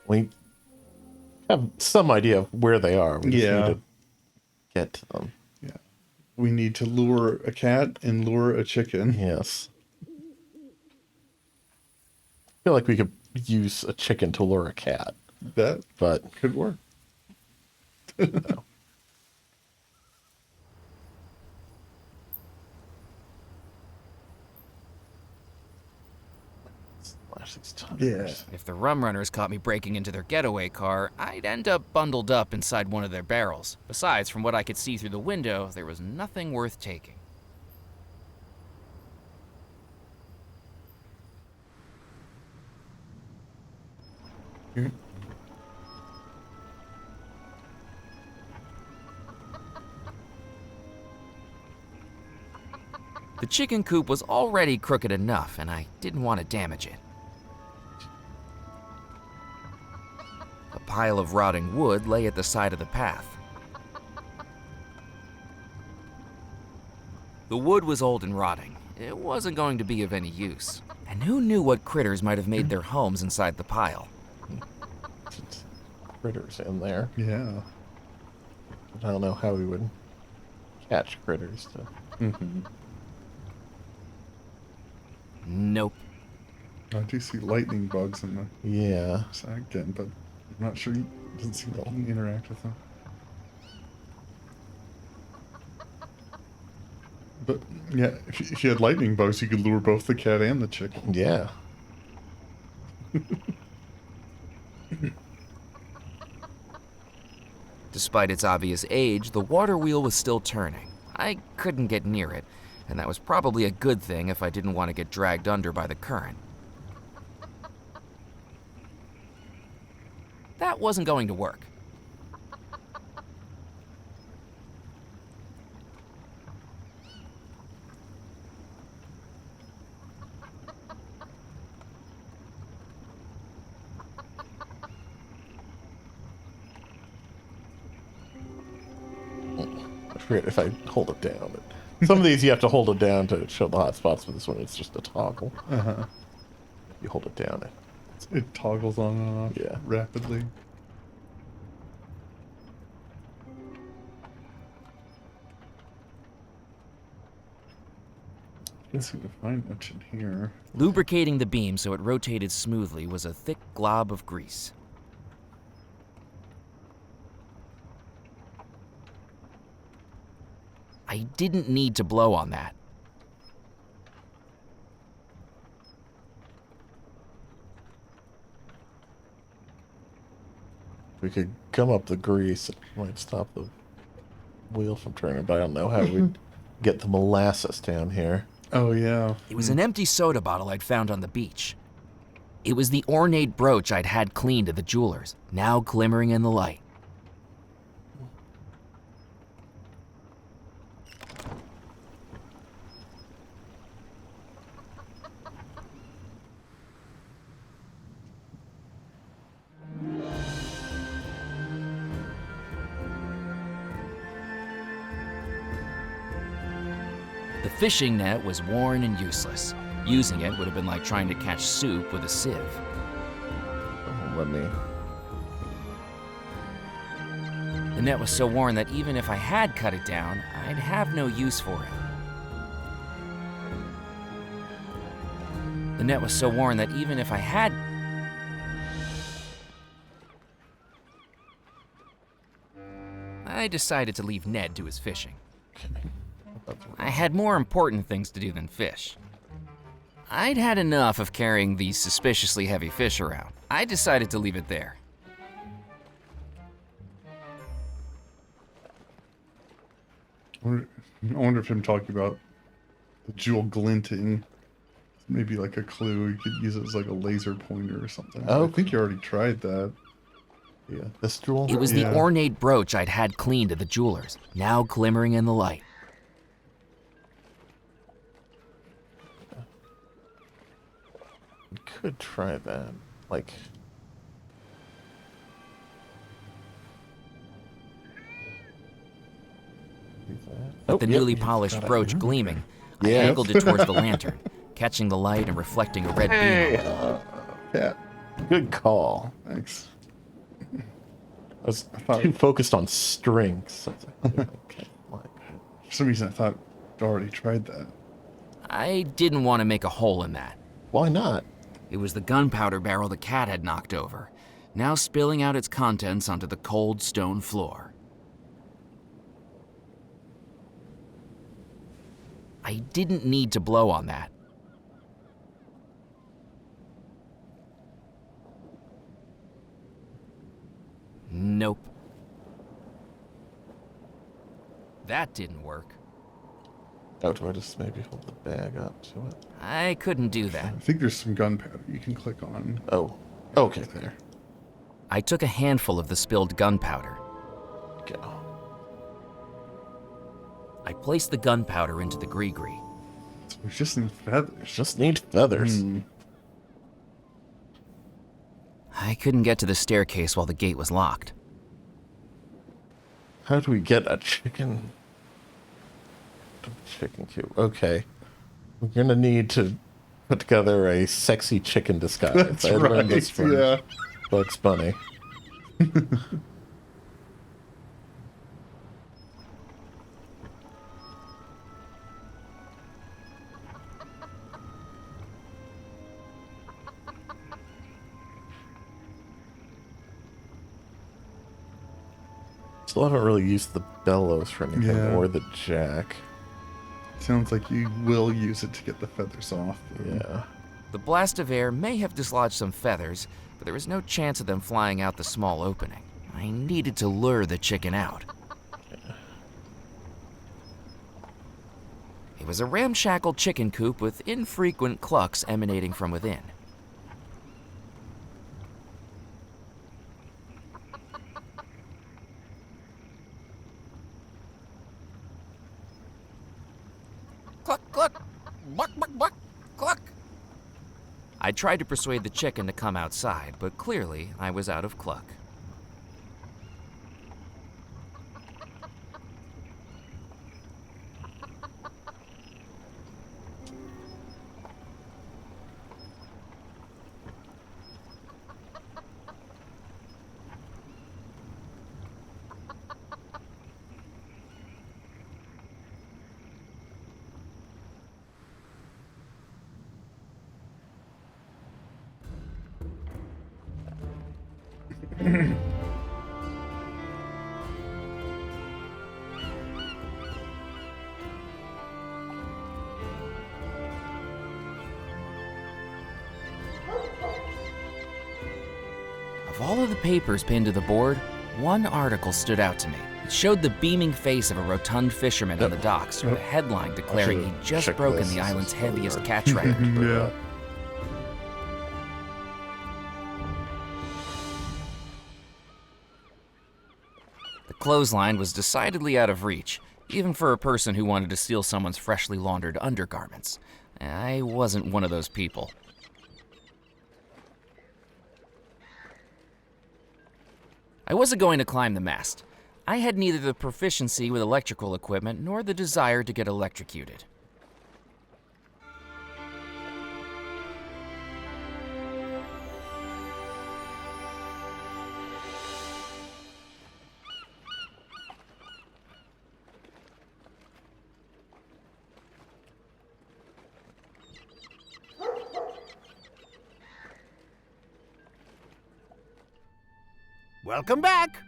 We have some idea of where they are. We just Yeah. need to get to them. Yeah. We need to lure a cat and lure a chicken. Yes. I feel like we could use a chicken to lure a cat, That but could work. no. Slash these tires. If the rum runners caught me breaking into their getaway car, I'd end up bundled up inside one of their barrels. Besides, from what I could see through the window, there was nothing worth taking. The chicken coop was already crooked enough, and I didn't want to damage it. A pile of rotting wood lay at the side of the path. The wood was old and rotting. It wasn't going to be of any use. And who knew what critters might have made their homes inside the pile? Critters in there. Yeah. I don't know how we would catch critters to. Mm-hmm. Nope. I do see lightning bugs in the Yeah. side again, but I'm not sure. You doesn't seem like you can interact with them. But yeah, if you had lightning bugs, you could lure both the cat and the chicken. Yeah. Despite its obvious age, the water wheel was still turning. I couldn't get near it, and that was probably a good thing if I didn't want to get dragged under by the current. That wasn't going to work. I forget if I hold it down. Some of these you have to hold it down to show the hot spots, but this one it's just a toggle. Uh-huh. You hold it down. It toggles on and off Yeah. rapidly. Can't seem to find much in here. Lubricating the beam so it rotated smoothly was a thick glob of grease. I didn't need to blow on that. We could gum up the grease. It might stop the wheel from turning, but I don't know how we'd get the molasses down here. Oh, yeah. It was an empty soda bottle I'd found on the beach. It was the ornate brooch I'd had cleaned at the jeweler's, now glimmering in the light. The fishing net was worn and useless. Using it would have been like trying to catch soup with a sieve. Oh, let me. The net was so worn that even if I had cut it down, I'd have no use for it. The net was so worn that even if I had... I decided to leave Ned to his fishing. I had more important things to do than fish. I'd had enough of carrying these suspiciously heavy fish around. I decided to leave it there. I wonder if him talking about the jewel glinting, maybe like a clue. You could use it as like a laser pointer or something. Oh, I think you already tried that. Yeah, this jewel? It was Yeah. the ornate brooch I'd had cleaned at the jeweler's, now glimmering in the light. We could try that. Like... With the yep. newly polished brooch gleaming, I Yeah. angled it towards the lantern, catching the light and reflecting a red beam. on it. Yeah, Good call. thanks. I was thought- too focused on strings. I was like, okay, like, For some reason, I thought I'd already tried that. I didn't want to make a hole in that. why not? It was the gunpowder barrel the cat had knocked over, now spilling out its contents onto the cold stone floor. I didn't need to blow on that. Nope. That didn't work. Oh, do I just maybe hold the bag up to it? I couldn't do I that. think there's some gunpowder you can click on. Oh, okay, there. I took a handful of the spilled gunpowder. Go. I placed the gunpowder into the gree-gree. So we just need feathers. Just need feathers. I couldn't get to the staircase while the gate was locked. How do we get a chicken? Chicken coop. Okay. We're gonna need to put together a sexy chicken disguise. That's I learned this right. from Yeah. Bugs Bunny. Still haven't really used the bellows for anything, Yeah. or the jack. Sounds like you will use it to get the feathers off. Yeah. The blast of air may have dislodged some feathers, but there was no chance of them flying out the small opening. I needed to lure the chicken out. It was a ramshackle chicken coop with infrequent clucks emanating from within. Cluck, cluck, buck, buck, buck, cluck. I tried to persuade the chicken to come outside, but clearly I was out of cluck. Of all of the papers pinned to the board, one article stood out to me. It showed the beaming face of a rotund fisherman on the docks, with a headline declaring he'd just checked broken this. the This island's is heaviest over. catch record. Yeah. The clothesline was decidedly out of reach, even for a person who wanted to steal someone's freshly laundered undergarments. I wasn't one of those people. I wasn't going to climb the mast. I had neither the proficiency with electrical equipment nor the desire to get electrocuted. Welcome back.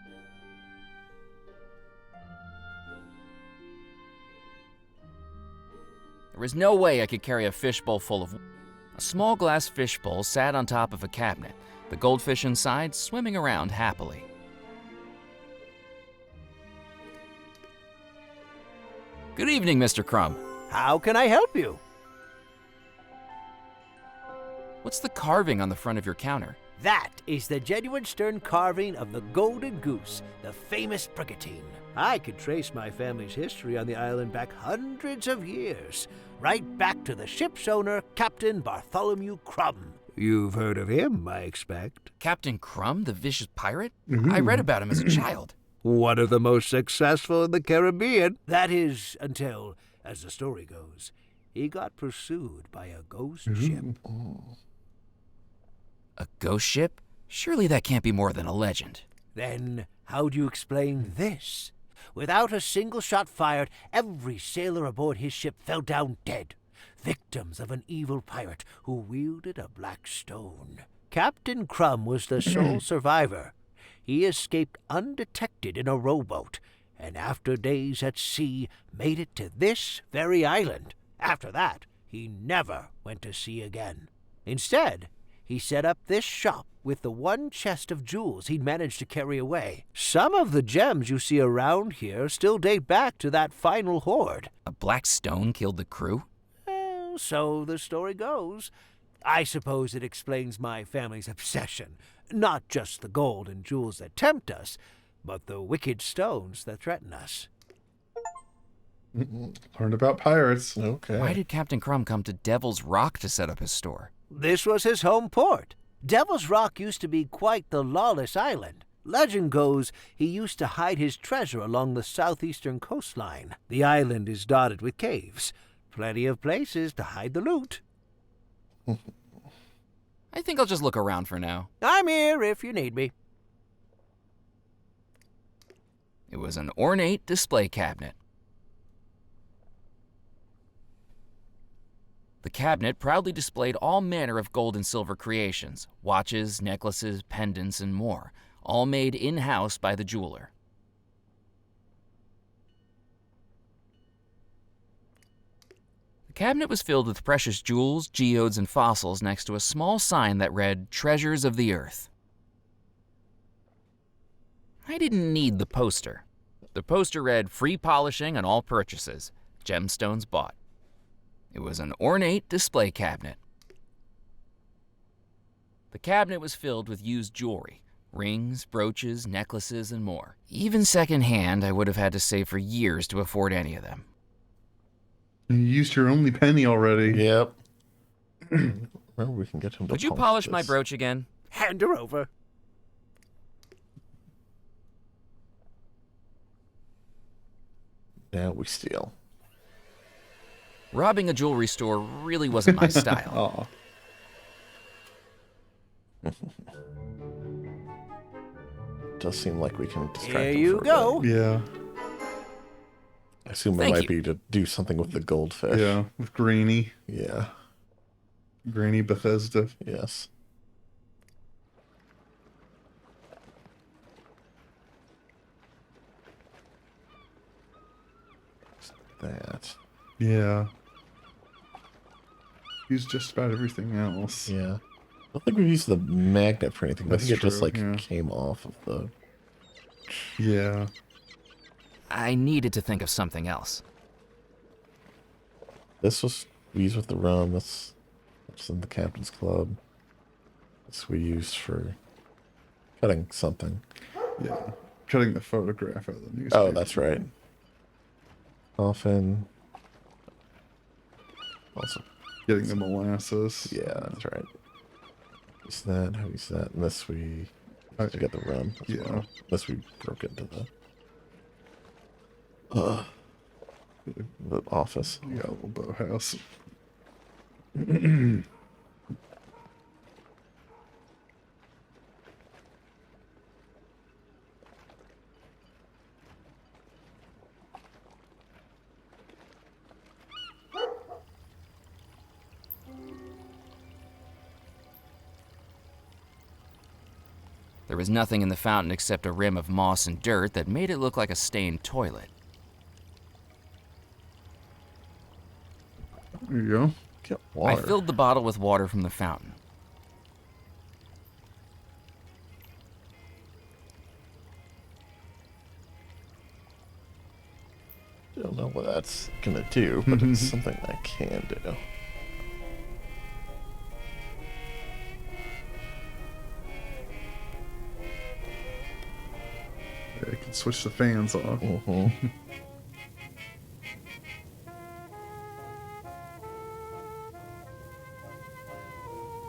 There was no way I could carry a fishbowl full of... A small glass fishbowl sat on top of a cabinet, the goldfish inside swimming around happily. Good evening, Mr. Crumb. How can I help you? What's the carving on the front of your counter? That is the genuine stone carving of the Golden Goose, the famous brigantine. I could trace my family's history on the island back hundreds of years, right back to the ship's owner, Captain Bartholomew Crumb. You've heard of him, I expect. Captain Crumb, the vicious pirate? I read about him as a child. One of the most successful in the Caribbean. That is, until, as the story goes, he got pursued by a ghost ship. A ghost ship? Surely that can't be more than a legend. Then how do you explain this? Without a single shot fired, every sailor aboard his ship fell down dead, victims of an evil pirate who wielded a black stone. Captain Crumb was the sole survivor. He escaped undetected in a rowboat, and after days at sea, made it to this very island. After that, he never went to sea again. Instead, he set up this shop with the one chest of jewels he'd managed to carry away. Some of the gems you see around here still date back to that final hoard. A black stone killed the crew? So the story goes. I suppose it explains my family's obsession. Not just the gold and jewels that tempt us, but the wicked stones that threaten us. Learned about pirates. Okay. Why did Captain Crumb come to Devil's Rock to set up his store? This was his home port. Devil's Rock used to be quite the lawless island. Legend goes he used to hide his treasure along the southeastern coastline. The island is dotted with caves. Plenty of places to hide the loot. I think I'll just look around for now. I'm here if you need me. It was an ornate display cabinet. The cabinet proudly displayed all manner of gold and silver creations, watches, necklaces, pendants, and more, all made in-house by the jeweler. The cabinet was filled with precious jewels, geodes, and fossils next to a small sign that read, "Treasures of the Earth." I didn't need the poster. The poster read, "Free polishing on all purchases. Gemstones bought." It was an ornate display cabinet. The cabinet was filled with used jewelry, rings, brooches, necklaces, and more. Even secondhand, I would have had to save for years to afford any of them. You used your only penny already. Yep. Well, we can get him to Would you polish my this. brooch again? Hand her over. Now we steal. Robbing a jewelry store really wasn't my style. Aw. Does seem like we can distract Here him you for a go. bit. Yeah. I assume it Thank might you. be to do something with the goldfish. Yeah. With Granny. Yeah. Granny Bethesda. Yes. That. Yeah. Use just about everything else. Yeah. I don't think we've used the magnet for anything. I That's think it just true, like yeah. came off of the. Yeah. I needed to think of something else. This was we used with the rum. That's in the captain's club. This we used for cutting something. Yeah. Cutting the photograph out of the newspaper. Oh, that's right. Coffin. Also, Getting the molasses. yeah, that's right. Use that. How use that? And this we Okay. to get the rum. As Yeah. well. This we broke into the office. You got a little boathouse. There was nothing in the fountain except a rim of moss and dirt that made it look like a stained toilet. There you go. Get I water. filled the bottle with water from the fountain. Don't know what that's gonna do, but it's something I can do. switch the fans off.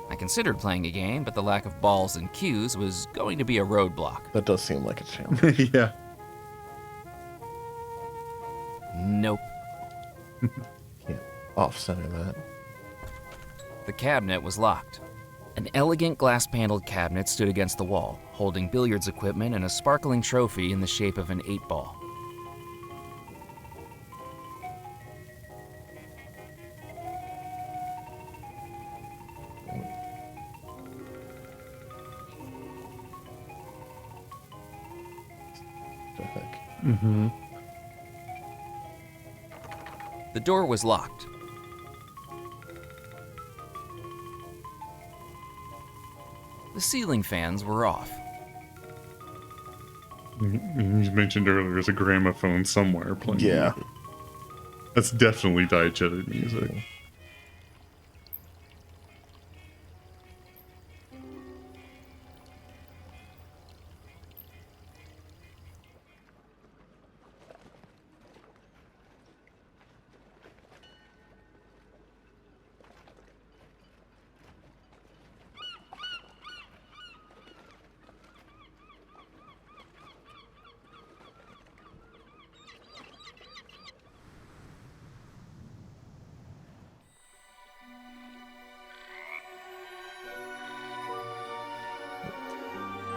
I considered playing a game, but the lack of balls and cues was going to be a roadblock. That does seem like a challenge. Yeah. Nope. Can't off-center that. The cabinet was locked. An elegant glass-paneled cabinet stood against the wall, holding billiards equipment and a sparkling trophy in the shape of an 8-ball. I think. The door was locked. The ceiling fans were off. You mentioned earlier there's a gramophone somewhere playing. Yeah. music. That's definitely diegetic music.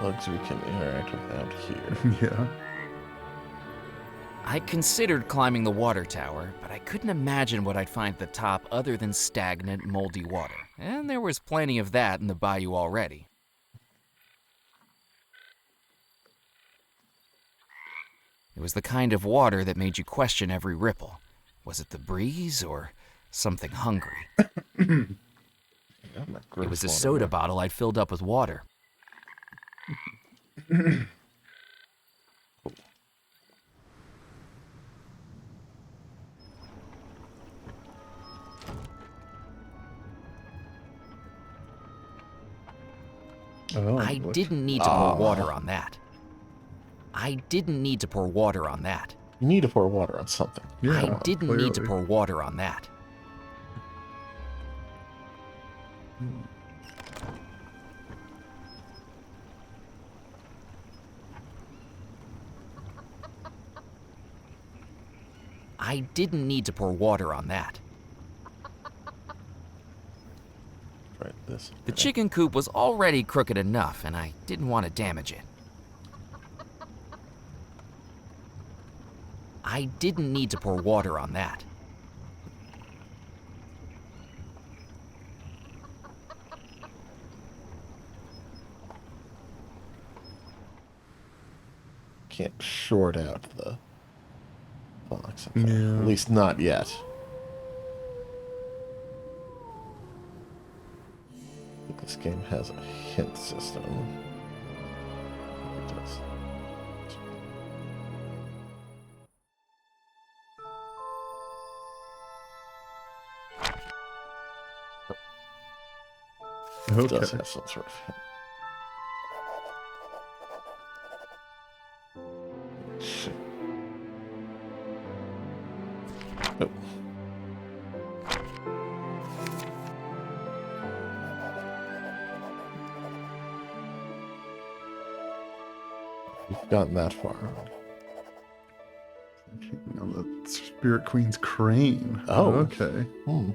Bugs we can interact with out here. Yeah. I considered climbing the water tower, but I couldn't imagine what I'd find at the top other than stagnant, moldy water. And there was plenty of that in the bayou already. It was the kind of water that made you question every ripple. Was it the breeze or something hungry? It was a soda bottle I'd filled up with water. Oh, I didn't need to pour water on that. I didn't need to pour water on that. You need to pour water on something. Yeah, I didn't need to clearly. pour water on that. I didn't need to pour water on that. Right, this. The chicken coop was already crooked enough, and I didn't want to damage it. I didn't need to pour water on that. Can't short out the box. Yeah. At least not yet. I think this game has a hint system. It does. It Okay. does have some sort of hint. Shit. Oh. We've gotten that far. On the Spirit Queen's crane. Oh. Okay. Hmm.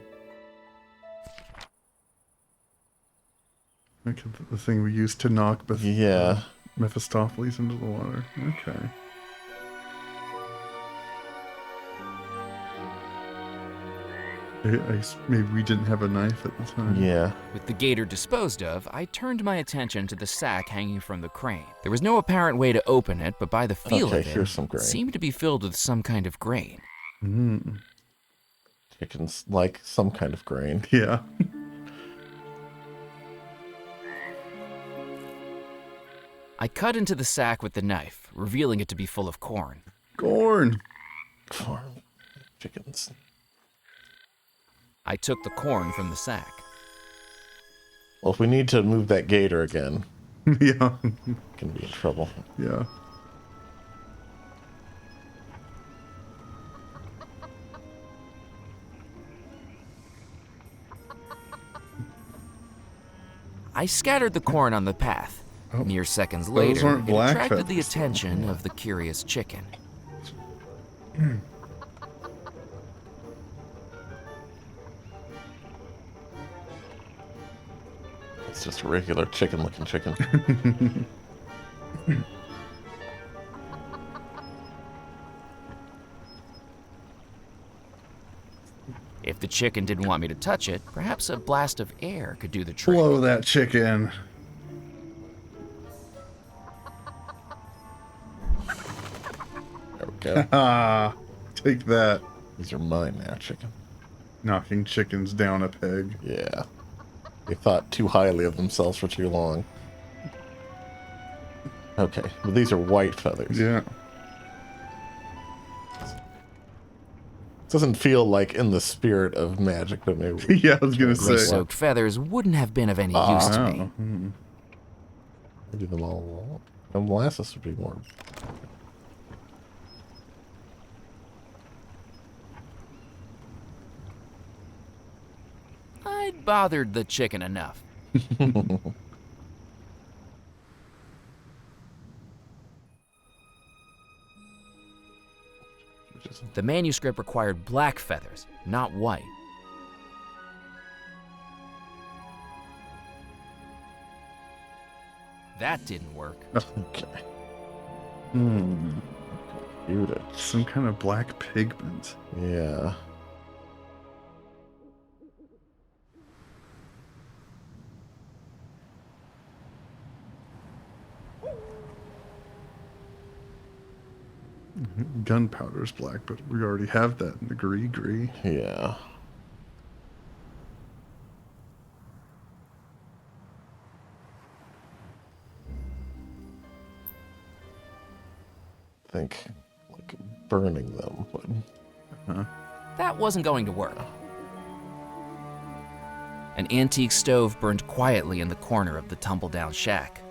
Okay, the thing we used to knock Yeah. Mephistopheles into the water. Okay. Maybe we didn't have a knife at the time. Yeah. With the gator disposed of, I turned my attention to the sack hanging from the crane. There was no apparent way to open it, but by the feel Okay, of here's it, some grain. it seemed to be filled with some kind of grain. Mm. Chickens like some kind of grain. Yeah. I cut into the sack with the knife, revealing it to be full of corn. Corn. Farm chickens. I took the corn from the sack. Well, if we need to move that gator again, Yeah. can be in trouble. Yeah. I scattered the corn on the path. Oh, Mere seconds those later, aren't it black attracted the feathers. attention of the curious chicken. It's just a regular chicken-looking chicken. If the chicken didn't want me to touch it, perhaps a blast of air could do the trick. Blow that chicken. There we go. Ah, take that. These are mine now, chicken. Knocking chickens down a peg. Yeah. They thought too highly of themselves for too long. Okay, but these are white feathers. Yeah. Doesn't feel like in the spirit of magic, but maybe. Yeah, I was gonna say. Gray-soaked feathers wouldn't have been of any use to me. Oh, hmm. Maybe them all. And molasses would be more. I'd bothered the chicken enough. The manuscript required black feathers, not white. That didn't work. Okay. Hmm. Beautiful. Some kind of black pigment. Yeah. Gunpowder's black, but we already have that in the gree. Yeah. Think like burning them would. That wasn't going to work. An antique stove burned quietly in the corner of the tumble-down shack.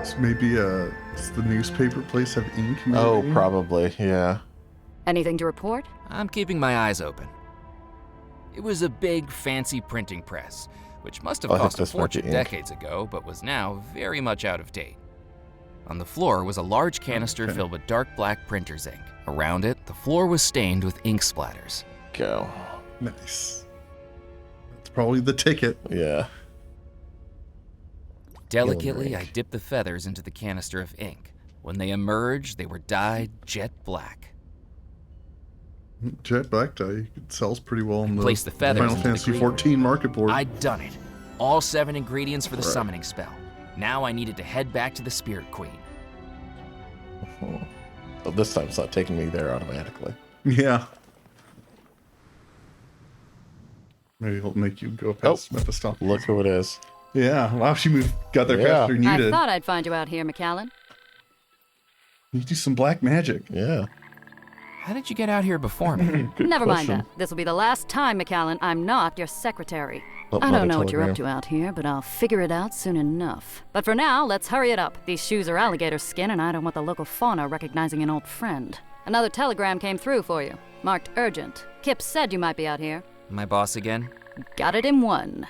So maybe does the newspaper place have ink? Oh, maybe? probably. Yeah. Anything to report? I'm keeping my eyes open. It was a big, fancy printing press, which must have I think cost a this might be fortune ink. decades ago, but was now very much out of date. On the floor was a large canister Okay. filled with dark black printer's ink. Around it, the floor was stained with ink splatters. Go. Nice. That's probably the ticket. Yeah. Delicately, I ink. dipped the feathers into the canister of ink. When they emerged, they were dyed jet black. Jet black dye. It sells pretty well in the Placed the feathers Final into the Fantasy green. XIV market board. I'd done it. All 7 ingredients for the Right. summoning spell. Now I needed to head back to the Spirit Queen. Oh, this time it's not taking me there automatically. Yeah. Maybe it'll make you go past Mephistopheles. Look who it is. Yeah. Wow, got there Yeah. faster than you I did. thought I'd find you out here, McAllen. You do some black magic. Yeah. How did you get out here before me? Never mind question. that. This will be the last time, McAllen. I'm not your secretary. Oh, I might don't know have what you're up telegram. to out here, but I'll figure it out soon enough. But for now, let's hurry it up. These shoes are alligator skin, and I don't want the local fauna recognizing an old friend. Another telegram came through for you, marked urgent. Kip said you might be out here. My boss again? Got it in one.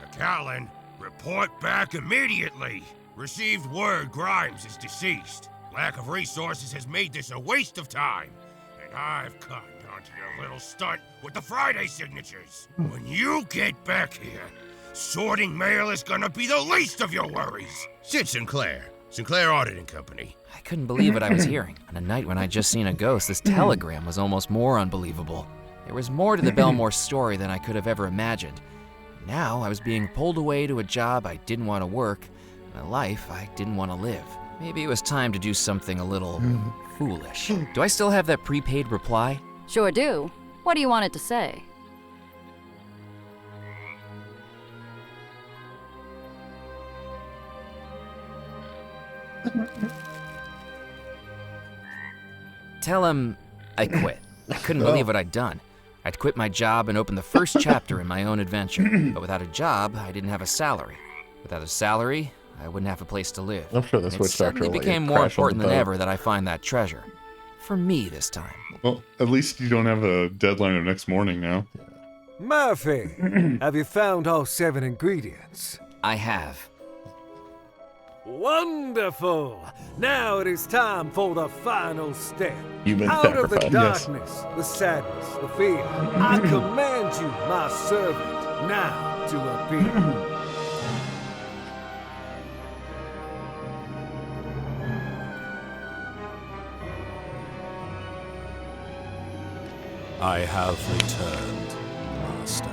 McAllen, report back immediately. Received word Grimes is deceased. Lack of resources has made this a waste of time. And I've cottoned onto your little stunt with the Friday signatures. When you get back here, sorting mail is gonna be the least of your worries. Sid Sinclair, Sinclair Auditing Company. I couldn't believe what I was hearing. On a night when I'd just seen a ghost, this telegram was almost more unbelievable. There was more to the Belmore story than I could have ever imagined. Now I was being pulled away to a job I didn't want to work, and a life I didn't want to live. Maybe it was time to do something a little foolish. Do I still have that prepaid reply? Sure do. What do you want it to say? tell him I quit. I couldn't believe what I'd done. I'd quit my job and opened the first chapter in my own adventure. But without a job, I didn't have a salary. Without a salary, I wouldn't have a place to live. I'm sure this And witch it doctor suddenly will let you became more crash on the important than boat. ever that I find that treasure. For me this time. Well, at least you don't have a deadline of next morning now. Murphy, have you found all 7 ingredients? I have. Wonderful! Now it is time for the final step. Human Out of the sacrifice. darkness, the sadness, the fear, I command you, my servant, now to appear. I have returned, Master.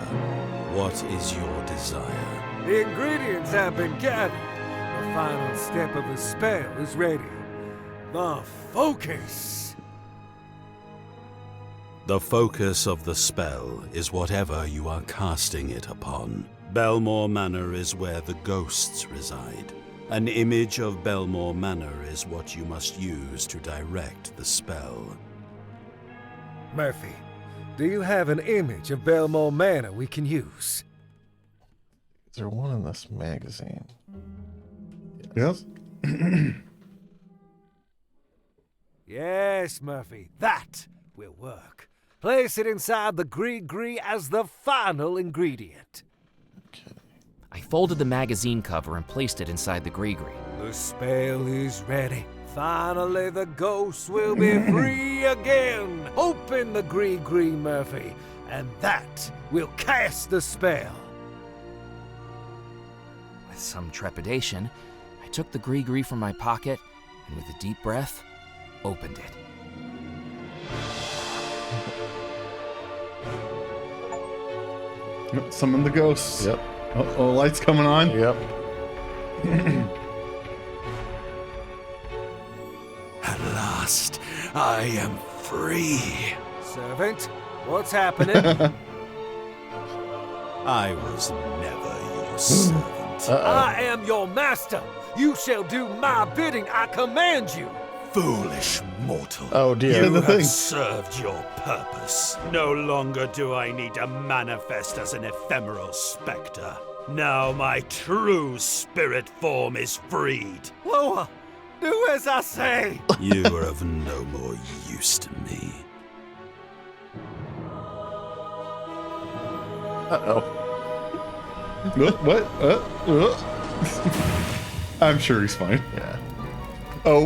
What is your desire? The ingredients have been gathered. The final step of the spell is ready. The focus. The focus of the spell is whatever you are casting it upon. Belmore Manor is where the ghosts reside. An image of Belmore Manor is what you must use to direct the spell. Murphy, do you have an image of Belmore Manor we can use? Is there one in this magazine? Yes? Yes, Murphy, that will work. Place it inside the Gree as the final ingredient. I folded the magazine cover and placed it inside the Gree. The spell is ready. Finally, the ghosts will be free again. Open the Gree, Murphy, and that will cast the spell. With some trepidation, I took the Gree from my pocket and with a deep breath, opened it. Yep, summon the ghosts. Yep. Oh, lights coming on. Yep. At last, I am free. Servant, what's happening? I was never your servant. I am your master. You shall do my bidding. I command you. Foolish mortal. Oh dear. You the have thing. served your purpose. No longer do I need to manifest as an ephemeral specter. Now my true spirit form is freed. Loa, do as I say. You are of no more use to me. Uh-oh. What? I'm sure he's fine. Yeah. Oh.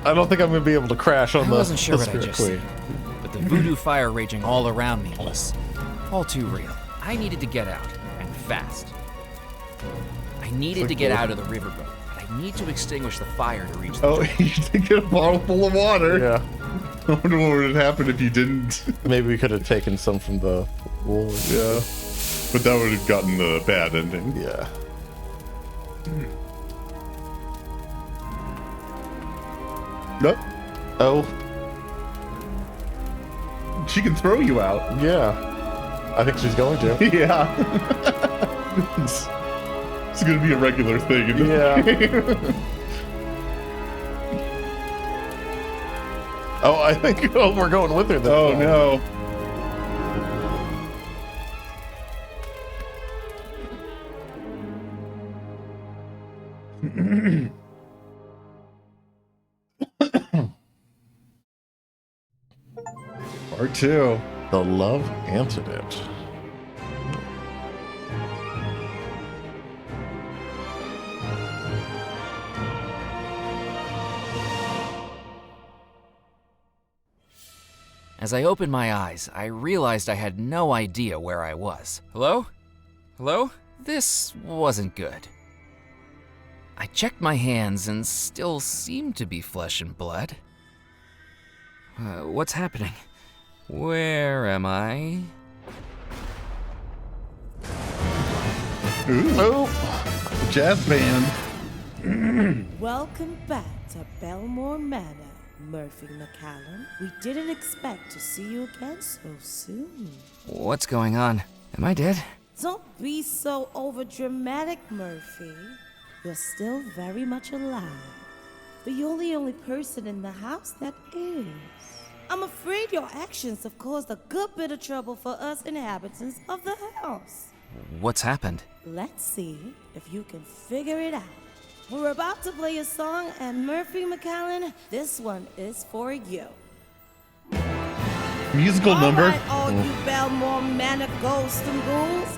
I don't think I'm going to be able to crash on I the wasn't sure the what I Spirit just Queen. said, but the voodoo fire raging all around me was all too real. I needed to get out, and fast. I needed to get out of the riverboat, but I need to extinguish the fire to reach the Oh, door. you did get a bottle full of water. Yeah. I wonder what would have happened if you didn't. Maybe we could have taken some from the wool. Yeah. But that would have gotten the bad ending. Yeah. Nope. Oh, She can throw you out. yeah. I think she's going to. Yeah. It's gonna be a regular thing. In Yeah. Oh, I think we're going with her this Oh time. no. Part 2. The Love Antidote. As I opened my eyes, I realized I had no idea where I was. Hello? Hello? This wasn't good. I checked my hands and still seemed to be flesh and blood. What's happening? Where am I? Ooh. Oh, Jazz band. Welcome back to Belmore Manor, Murphy McCallum. We didn't expect to see you again so soon. What's going on? Am I dead? Don't be so overdramatic, Murphy. You're still very much alive. but you're the only person in the house that is. I'm afraid your actions have caused a good bit of trouble for us inhabitants of the house. What's happened? Let's see if you can figure it out. We're about to play a song, and Murphy McAllen, this one is for you. Musical All number. right, all you Belmore Manor ghosts and ghouls,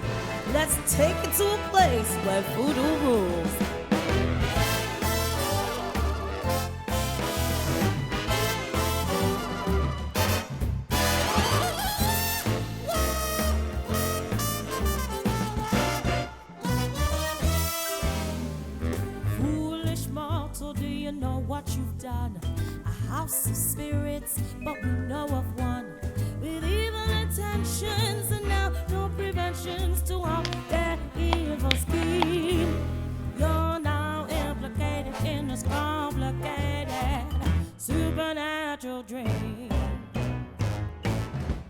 let's take it to a place where voodoo rules. Foolish mortal, do you know what you've done? A house of spirits, but we know of one with evil intentions, and now no preventions to all their evil scheme. You're now implicated in this complicated supernatural dream.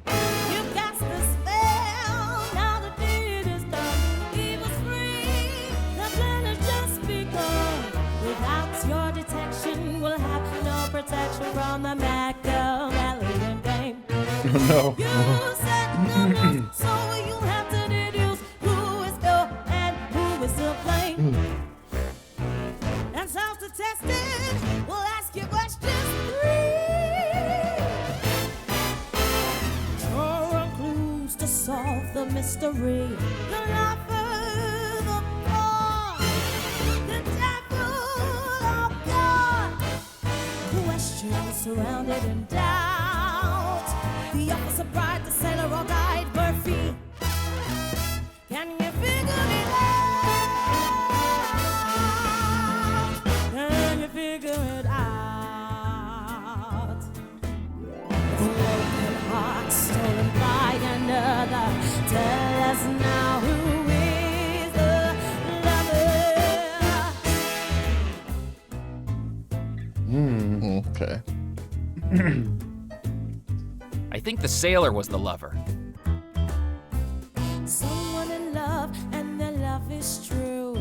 You cast the spell, now the deed is done. Evil's free, the plan has just begun. Without your detection, we'll have no protection from the Machiavellian game. Oh no. You set the rules, so you'll have to deduce who is ill and who is to blame. And self-detested, we'll ask you questions 3. Draw clues to solve the mystery. The lover, the poor, the devil, oh God. Questions surrounded in doubt. The officer, bride, the sailor, or guide, Murphy. Can you figure it out? Can you figure it out? The broken heart stolen by another. Tell us now who is the lover. Okay. I think the sailor was the lover. Someone in love, and their love is true.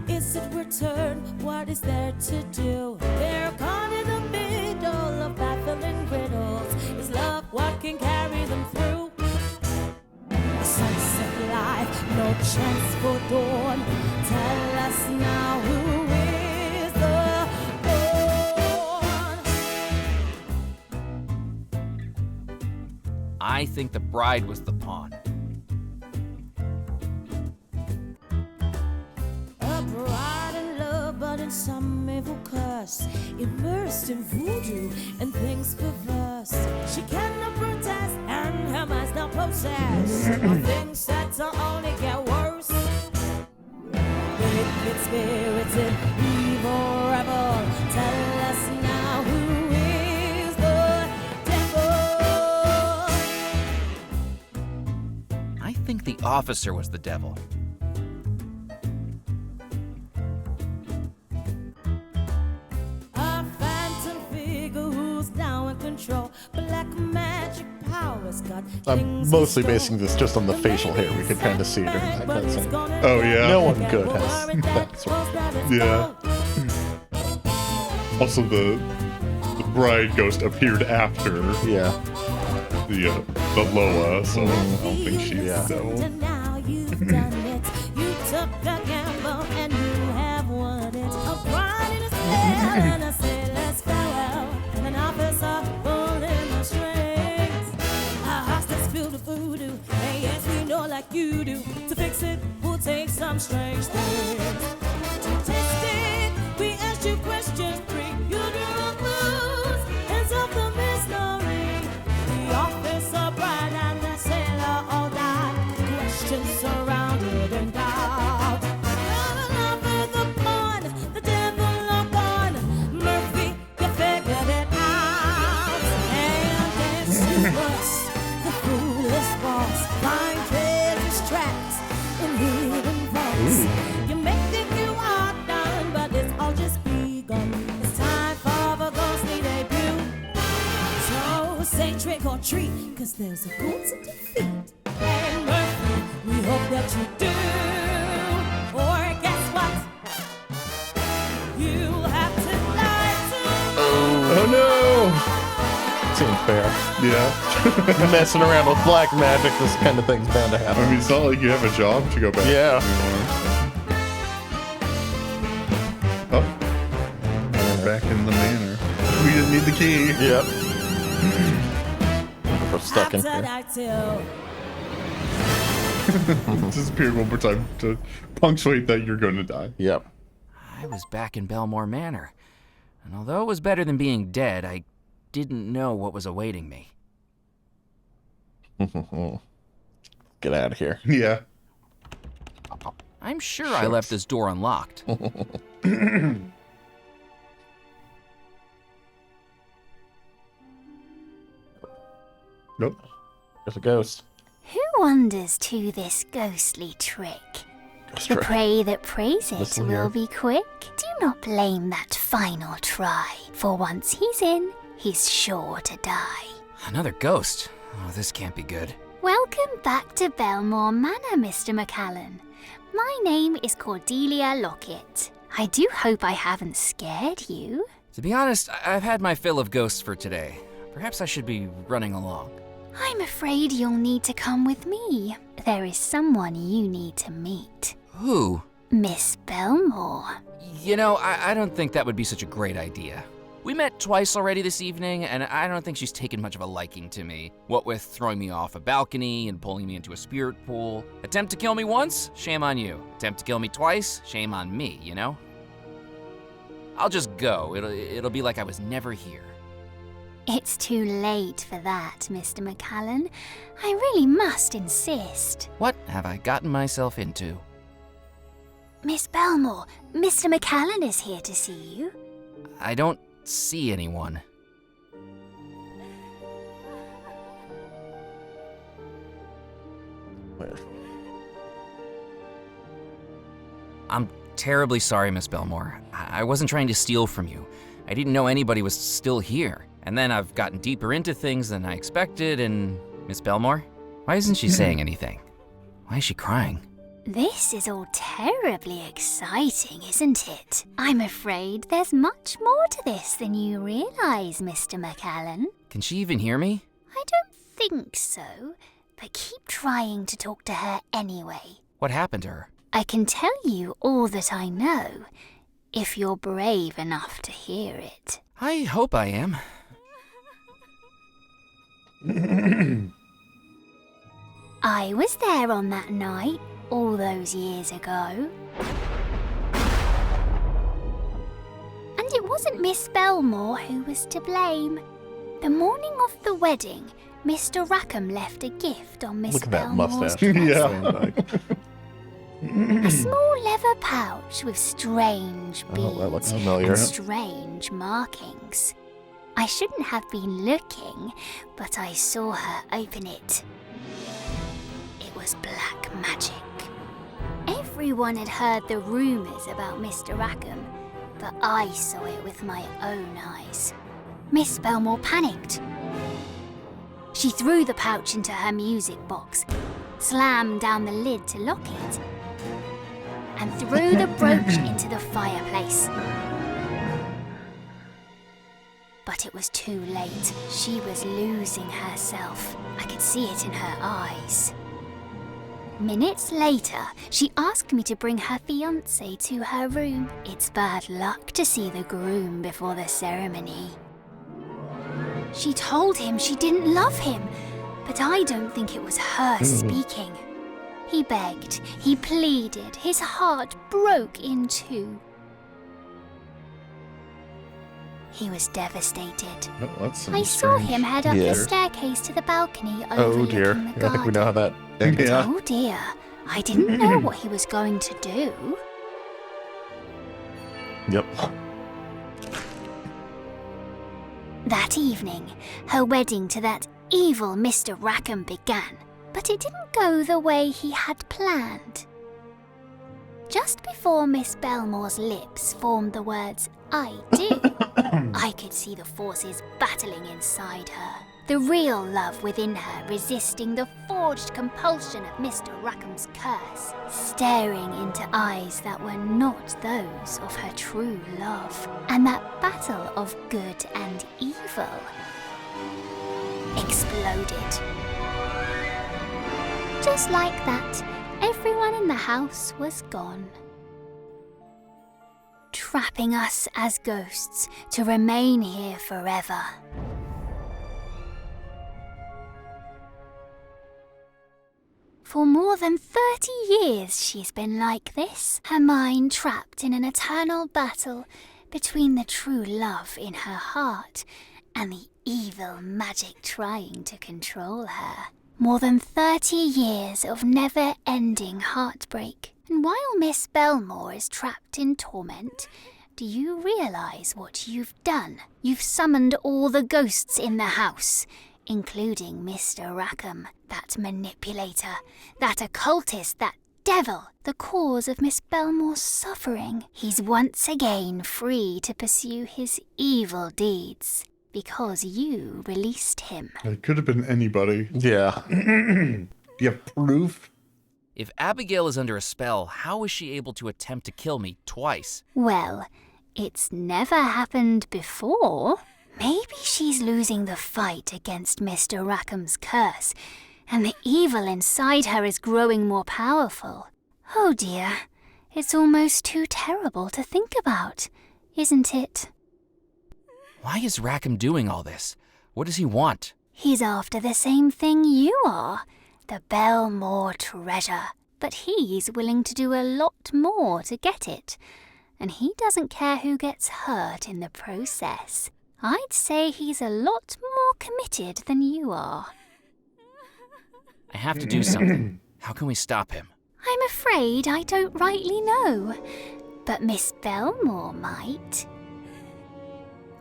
Is it return? What is there to do? They're caught in the middle of baffling riddles. Is love what can carry them through? A sunset life, no chance for dawn. Tell us now who is the pawn? I think the bride was the pawn. A bride in love, but in some evil curse, immersed in voodoo and things perverse. She cannot protest, and her mind's not possessed of things that only get worse. Wicked spirits in evil rebel, tell us now who is the devil. I think the officer was the devil. A phantom figure who's now in control. Black magic powers got I'm things mostly in store. basing this just on the facial hair. We could kind of see during that cutscene. Oh, yeah. No one good has that sort of. Yeah. Also, the bride ghost appeared after Yeah. the Loa, so I don't think she's Yeah. the devil. And now you've done it. You took a gamble and you have won it. A bride in a spell and a sailor's farewell. And an officer pulling the strings. A hostage filled with voodoo. And yes, we know like you do. To fix it, we'll take some strange things. To test it, we asked you questions 3. You drew clues and solved the mystery. The officer, bride, and the sailor all died. Questions surrounded in doubt. The lover, the pawn, the devil are gone. Murphy, you figured it out. And there's us, the foolish boss. Find treasures trapped in hidden vaults. You may think you are done, but it's all just begun. It's time for the ghostly debut. So say trick or treat, 'cause there's a goal to defeat. And Murphy, we hope that you do. Or guess what? You have to lie to Yeah. Messing around with black magic, this kind of thing's bound to happen. I mean, it's not like you have a job to go back Yeah. to anymore. Oh. We're back in the manor. We didn't need the key. Yep. We're stuck in here. Pterodactyl. Disappeared one more time to punctuate that you're going to die. Yep. I was back in Belmore Manor, and although it was better than being dead, I didn't know what was awaiting me. Get out of here. Yeah. I'm sure I left this door unlocked. Nope. There's a ghost. Who wanders to this ghostly trick? The prey that prays it Listen will here. be quick. Do not blame that final try, for once he's in, he's sure to die. Another ghost? Oh, this can't be good. Welcome back to Belmore Manor, Mr. McCallan. My name is Cordelia Lockett. I do hope I haven't scared you. To be honest, I've had my fill of ghosts for today. Perhaps I should be running along. I'm afraid you'll need to come with me. There is someone you need to meet. Who? Miss Belmore. You know, I don't think that would be such a great idea. We met twice already this evening, and I don't think she's taken much of a liking to me. What with throwing me off a balcony and pulling me into a spirit pool. Attempt to kill me once? Shame on you. Attempt to kill me twice? Shame on me, you know? I'll just go. It'll be like I was never here. It's too late for that, Mr. McCallan. I really must insist. What have I gotten myself into? Miss Belmore, Mr. McCallan is here to see you. I don't see anyone. Where? I'm terribly sorry, Miss Belmore. I wasn't trying to steal from you. I didn't know anybody was still here. And then I've gotten deeper into things than I expected, and Miss Belmore? Why isn't she saying anything? Why is she crying? This is all terribly exciting, isn't it? I'm afraid there's much more to this than you realize, Mr. McCallan. Can she even hear me? I don't think so, but keep trying to talk to her anyway. What happened to her? I can tell you all that I know, if you're brave enough to hear it. I hope I am. I was there on that night, all those years ago. And it wasn't Miss Belmore who was to blame. The morning of the wedding, Mr. Rackham left a gift on Miss Look at that Belmore's mustache. dresser. Yeah. A small leather pouch with strange beads Oh, that looks familiar. and strange markings. I shouldn't have been looking, but I saw her open it. It was black magic. Everyone had heard the rumours about Mr. Rackham, but I saw it with my own eyes. Miss Belmore panicked. She threw the pouch into her music box, slammed down the lid to lock it, and threw the brooch into the fireplace. But it was too late. She was losing herself. I could see it in her eyes. Minutes later, she asked me to bring her fiancé to her room. It's bad luck to see the groom before the ceremony. She told him she didn't love him, but I don't think it was her speaking. He begged, he pleaded, his heart broke in two. He was devastated. Oh, that's some I saw strange- him head up Yeah. the staircase to the balcony Oh overlooking dear. the I think garden. we know how that ended. Yeah. Oh dear, I didn't know what he was going to do. Yep. That evening, her wedding to that evil Mr. Rackham began, but it didn't go the way he had planned. Just before Miss Belmore's lips formed the words, "I do," I could see the forces battling inside her. The real love within her resisting the forged compulsion of Mr. Rackham's curse, staring into eyes that were not those of her true love. And that battle of good and evil exploded. Just like that, everyone in the house was gone, trapping us as ghosts to remain here forever. For more than 30 years she's been like this, her mind trapped in an eternal battle between the true love in her heart and the evil magic trying to control her. More than 30 years of never-ending heartbreak. And while Miss Belmore is trapped in torment, do you realize what you've done? You've summoned all the ghosts in the house, including Mr. Rackham, that manipulator, that occultist, that devil, the cause of Miss Belmore's suffering. He's once again free to pursue his evil deeds, because you released him. It could have been anybody. Yeah. Do you have proof? If Abigail is under a spell, how is she able to attempt to kill me twice? Well, it's never happened before. Maybe she's losing the fight against Mr. Rackham's curse, and the evil inside her is growing more powerful. Oh dear, it's almost too terrible to think about, isn't it? Why is Rackham doing all this? What does he want? He's after the same thing you are, the Belmore treasure. But he's willing to do a lot more to get it, and he doesn't care who gets hurt in the process. I'd say he's a lot more committed than you are. I have to do something. How can we stop him? I'm afraid I don't rightly know, but Miss Belmore might.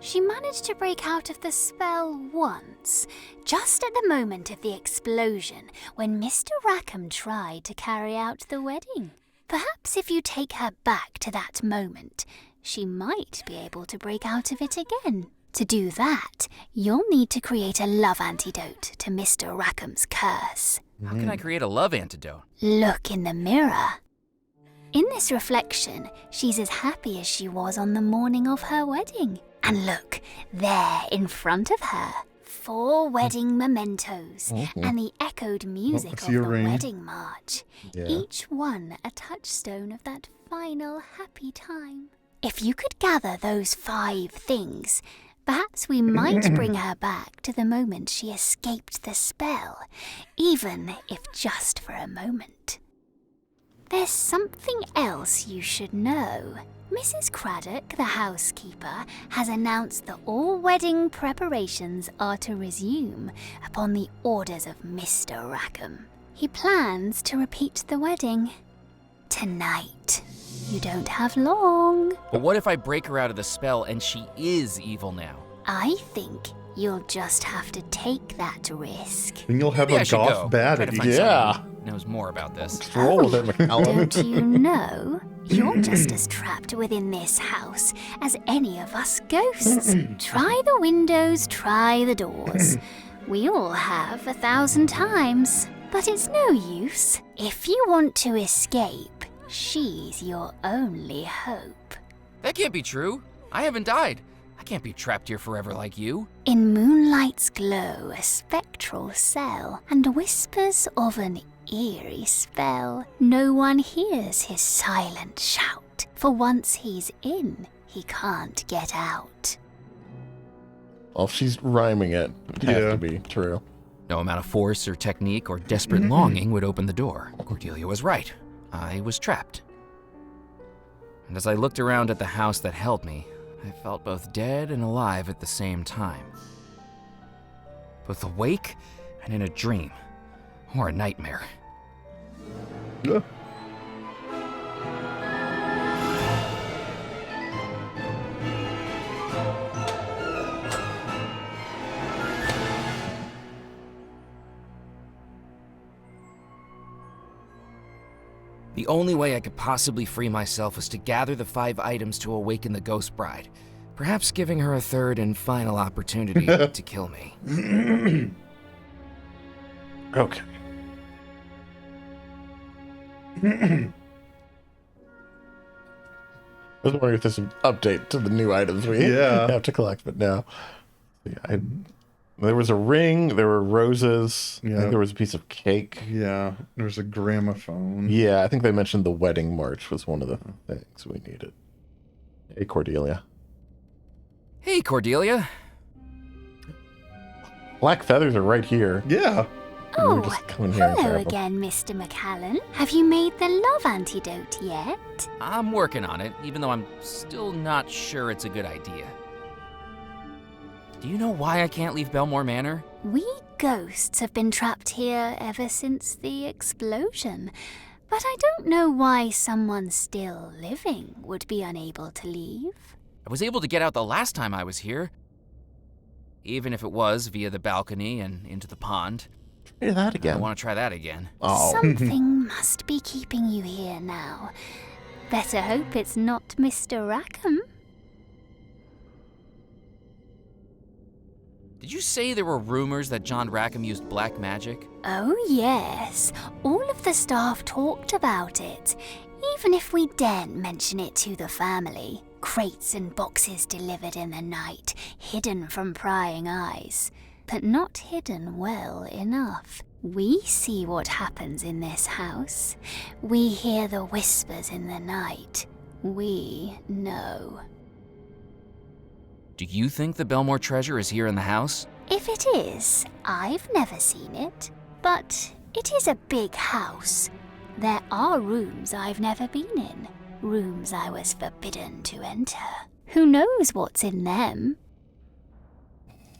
She managed to break out of the spell once, just at the moment of the explosion, when Mr. Rackham tried to carry out the wedding. Perhaps if you take her back to that moment, she might be able to break out of it again. To do that, you'll need to create a love antidote to Mr. Rackham's curse. How can I create a love antidote? Look in the mirror. In this reflection, she's as happy as she was on the morning of her wedding. And look, there in front of her, 4 wedding mementos and the echoed music of the wedding march. Yeah. Each one a touchstone of that final happy time. If you could gather those 5 things, perhaps we might bring her back to the moment she escaped the spell, even if just for a moment. There's something else you should know. Mrs. Craddock, the housekeeper, has announced that all wedding preparations are to resume upon the orders of Mr. Rackham. He plans to repeat the wedding tonight. You don't have long. But what if I break her out of the spell and she is evil now? I think you'll just have to take that risk. And you'll have Maybe I a should go. goth bad Try at to you. find Yeah. someone who knows more about this. Roll with it, McCallum. Don't you know? You're just as trapped within this house as any of us ghosts. Try the windows, try the doors. We all have 1,000 times. But it's no use. If you want to escape, she's your only hope. That can't be true. I haven't died. I can't be trapped here forever like you. In moonlight's glow, a spectral cell, and whispers of an eerie spell. No one hears his silent shout, for once he's in, he can't get out. Well, if she's rhyming it, it has Yeah. to be true. No amount of force or technique or desperate longing would open the door. Cordelia was right. I was trapped. And as I looked around at the house that held me, I felt both dead and alive at the same time. Both awake and in a dream. Or a nightmare. Yeah. The only way I could possibly free myself was to gather the 5 items to awaken the Ghost Bride, perhaps giving her a third and final opportunity to kill me. Okay. I was wondering if there's an update to the new items we Yeah. have to collect, but no. Yeah, There was a ring. There were roses. I Yeah. think there was a piece of cake. Yeah, there's a gramophone. Yeah, I think they mentioned the wedding march was one of the things we needed. Hey, Cordelia. Hey, Cordelia. Black feathers are right here. Yeah. We were Oh, just coming here and hello grab 'em. again, Mr. McCallan. Have you made the love antidote yet? I'm working on it, even though I'm still not sure it's a good idea. Do you know why I can't leave Belmore Manor? We ghosts have been trapped here ever since the explosion, but I don't know why someone still living would be unable to leave. I was able to get out the last time I was here, even if it was via the balcony and into the pond. Try that I again. want to try that again. Oh. Something must be keeping you here now. Better hope it's not Mr. Rackham. Did you say there were rumors that John Rackham used black magic? Oh, yes. All of the staff talked about it, even if we daren't mention it to the family. Crates and boxes delivered in the night, hidden from prying eyes, but not hidden well enough. We see what happens in this house. We hear the whispers in the night. We know. Do you think the Belmore treasure is here in the house? If it is, I've never seen it. But it is a big house. There are rooms I've never been in. Rooms I was forbidden to enter. Who knows what's in them?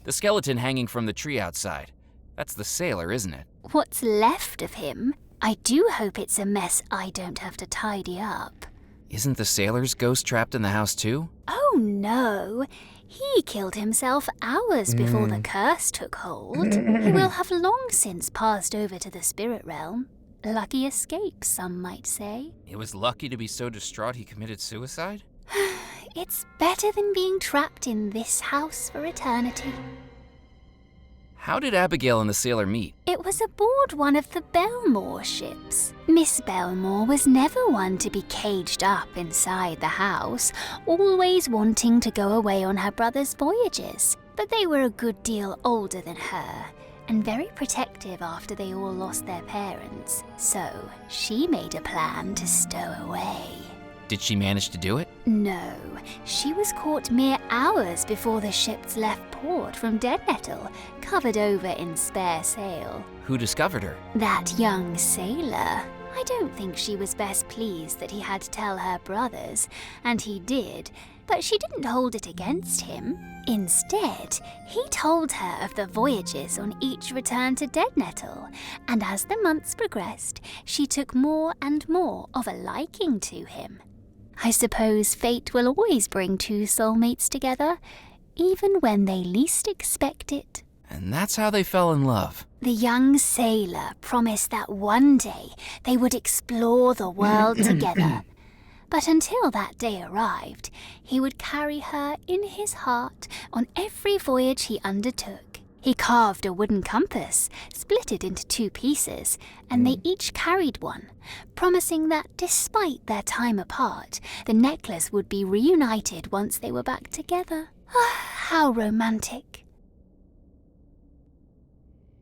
The skeleton hanging from the tree outside. That's the sailor, isn't it? What's left of him? I do hope it's a mess I don't have to tidy up. Isn't the sailor's ghost trapped in the house too? Oh no! He killed himself hours before the curse took hold. He will have long since passed over to the spirit realm. Lucky escape, some might say. He was lucky to be so distraught he committed suicide? It's better than being trapped in this house for eternity. How did Abigail and the sailor meet? It was aboard one of the Belmore ships. Miss Belmore was never one to be caged up inside the house, always wanting to go away on her brother's voyages. But they were a good deal older than her, and very protective after they all lost their parents. So she made a plan to stow away. Did she manage to do it? No, she was caught mere hours before the ships left port from Deadnettle, covered over in spare sail. Who discovered her? That young sailor. I don't think she was best pleased that he had to tell her brothers, and he did, but she didn't hold it against him. Instead, he told her of the voyages on each return to Deadnettle, and as the months progressed, she took more and more of a liking to him. I suppose fate will always bring two soulmates together, even when they least expect it. And that's how they fell in love. The young sailor promised that one day they would explore the world together. But until that day arrived, he would carry her in his heart on every voyage he undertook. He carved a wooden compass, split it into 2 pieces, and they each carried one, promising that despite their time apart, the necklace would be reunited once they were back together. How romantic.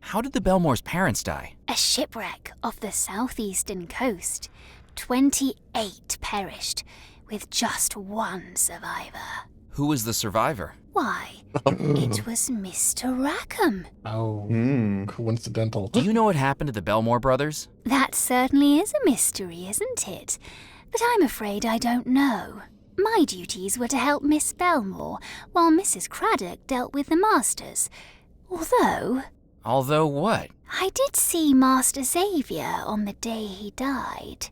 How did the Belmore's parents die? A shipwreck off the southeastern coast. 28 perished, with just 1 survivor. Who was the survivor? Why, it was Mr. Rackham. Oh, coincidental. Do you know what happened to the Belmore brothers? That certainly is a mystery, isn't it? But I'm afraid I don't know. My duties were to help Miss Belmore, while Mrs. Craddock dealt with the masters. Although what? I did see Master Xavier on the day he died.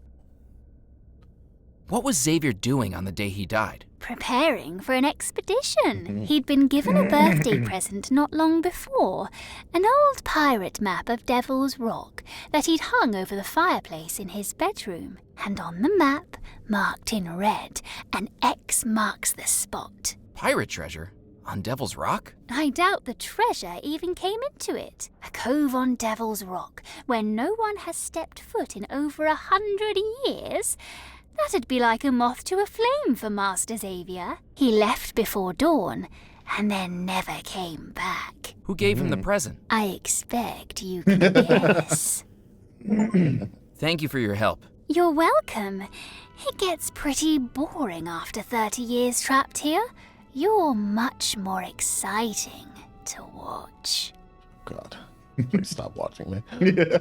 What was Xavier doing on the day he died? Preparing for an expedition. He'd been given a birthday present not long before, an old pirate map of Devil's Rock that he'd hung over the fireplace in his bedroom. And on the map, marked in red, an X marks the spot. Pirate treasure? On Devil's Rock? I doubt the treasure even came into it. A cove on Devil's Rock, where no one has stepped foot in over 100 years. That'd be like a moth to a flame for Master Xavier. He left before dawn, and then never came back. Who gave him the present? I expect you can guess. Thank you for your help. You're welcome. It gets pretty boring after 30 years trapped here. You're much more exciting to watch. God. Please stop watching me. Yeah.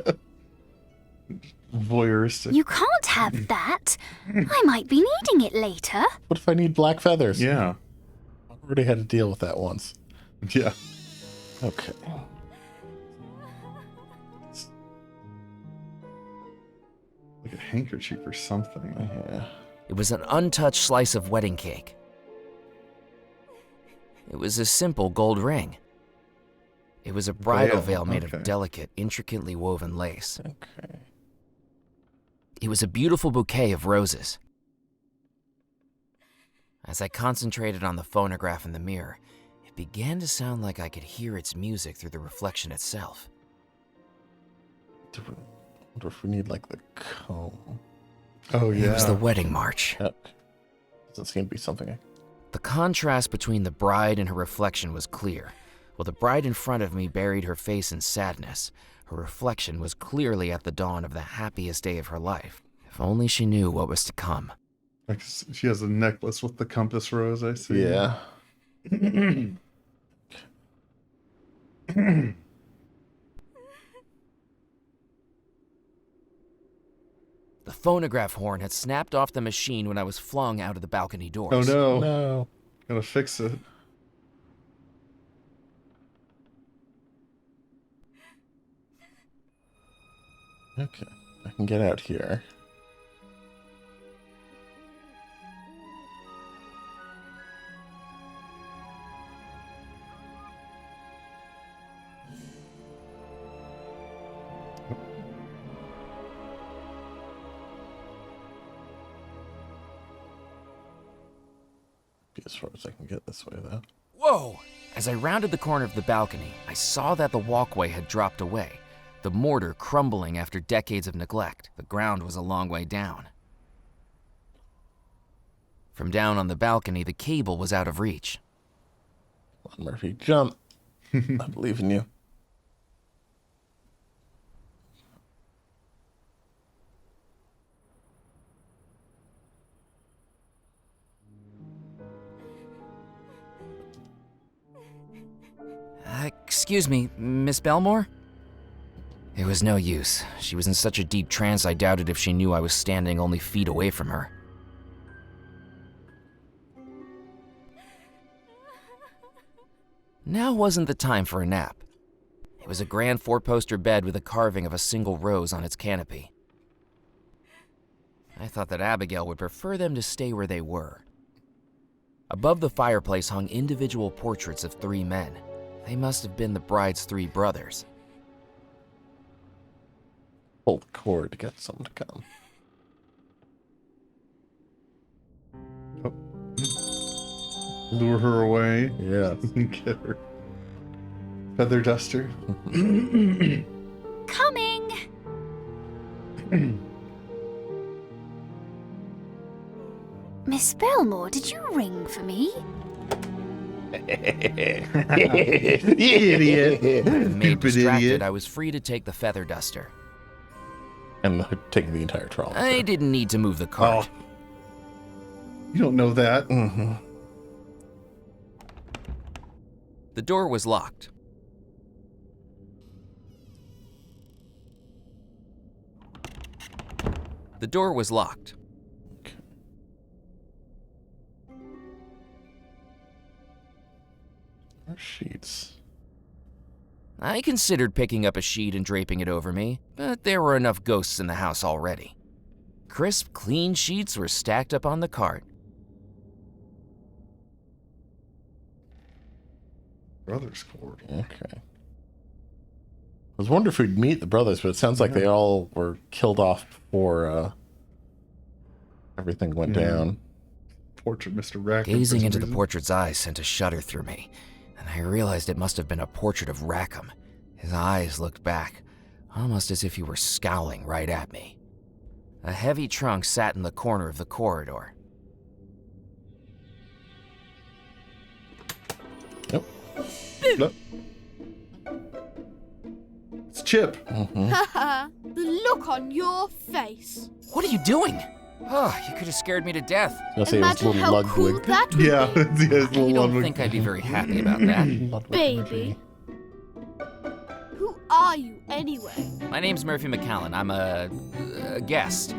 Voyeuristic. You can't have that. I might be needing it later. What if I need black feathers? Yeah. I already had to deal with that once. Yeah. Okay. Like a handkerchief or something. Yeah. It was an untouched slice of wedding cake. It was a simple gold ring. It was a bridal veil made of delicate, intricately woven lace. Okay. It was a beautiful bouquet of roses. As I concentrated on the phonograph in the mirror, it began to sound like I could hear its music through the reflection itself. I wonder if we need, like, the comb. Oh, yeah. It was the wedding march. Yep. Doesn't seem to be something The contrast between the bride and her reflection was clear. While the bride in front of me buried her face in sadness, her reflection was clearly at the dawn of the happiest day of her life. If only she knew what was to come. Like she has a necklace with the compass rose, I see. Yeah. The phonograph horn had snapped off the machine when I was flung out of the balcony doors. Oh no. No. Gotta fix it. Okay. I can get out here. Be as far as I can get this way, though. Whoa! As I rounded the corner of the balcony, I saw that the walkway had dropped away, the mortar crumbling after decades of neglect. The ground was a long way down. From down on the balcony, the cable was out of reach. Come on, Murphy, jump. I believe in you. Excuse me, Miss Belmore? It was no use. She was in such a deep trance I doubted if she knew I was standing only feet away from her. Now wasn't the time for a nap. It was a grand four-poster bed with a carving of a single rose on its canopy. I thought that Abigail would prefer them to stay where they were. Above the fireplace hung individual portraits of 3 men. They must have been the bride's 3 brothers. Pull the cord to get someone to come. Oh. Lure her away. Yeah. Get her. Feather duster. Coming! Miss Belmore, did you ring for me? Idiot. Made distracted, I was free to take the feather duster. And taking the entire trolley. I didn't need to move the cart. Oh. You don't know that. Mm-hmm. The door was locked. The door was locked. Our sheets. I considered picking up a sheet and draping it over me, but there were enough ghosts in the house already. Crisp, clean sheets were stacked up on the cart. Brothers cord. Okay. I was wondering if we'd meet the brothers, but it sounds like they all were killed off before everything went down. Portrait Mr. Rackham. Gazing into the portrait's eyes sent a shudder through me, and I realized it must have been a portrait of Rackham. His eyes looked back, almost as if he were scowling right at me. A heavy trunk sat in the corner of the corridor. No. It's Chip. Haha, the look on your face. What are you doing? Oh, you could have scared me to death. I'll say his Imagine little how Ludwig. cool that would Yeah, be. it's his little You don't Ludwig. think I'd be very happy about that. Baby. Who are you anyway? My name's Murphy McCallan. I'm a guest.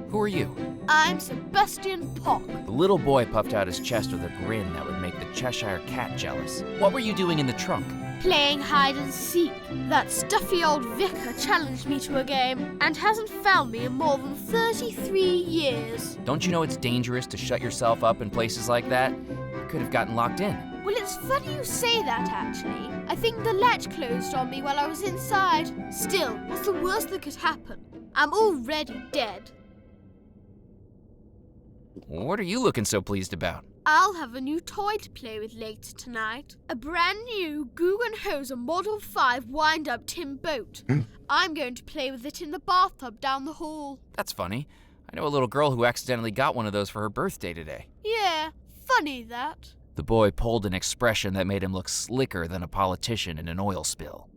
Who are you? I'm Sebastian Pock. The little boy puffed out his chest with a grin that would make the Cheshire Cat jealous. What were you doing in the trunk? Playing hide and seek. That stuffy old vicar challenged me to a game and hasn't found me in more than 33 years. Don't you know it's dangerous to shut yourself up in places like that? You could have gotten locked in. Well, it's funny you say that, actually. I think the latch closed on me while I was inside. Still, what's the worst that could happen? I'm already dead. What are you looking so pleased about? I'll have a new toy to play with later tonight. A brand new Guggenhose Model 5 wind-up tin boat. I'm going to play with it in the bathtub down the hall. That's funny. I know a little girl who accidentally got one of those for her birthday today. Yeah, funny that. The boy pulled an expression that made him look slicker than a politician in an oil spill.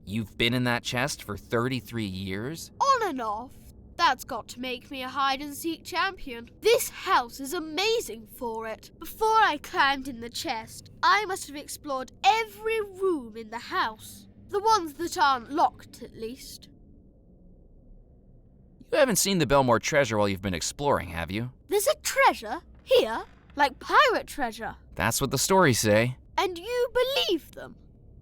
You've been in that chest for 33 years? On and off. That's got to make me a hide-and-seek champion. This house is amazing for it. Before I climbed in the chest, I must have explored every room in the house. The ones that aren't locked, at least. You haven't seen the Belmore treasure while you've been exploring, have you? There's a treasure here, like pirate treasure. That's what the stories say. And you believe them?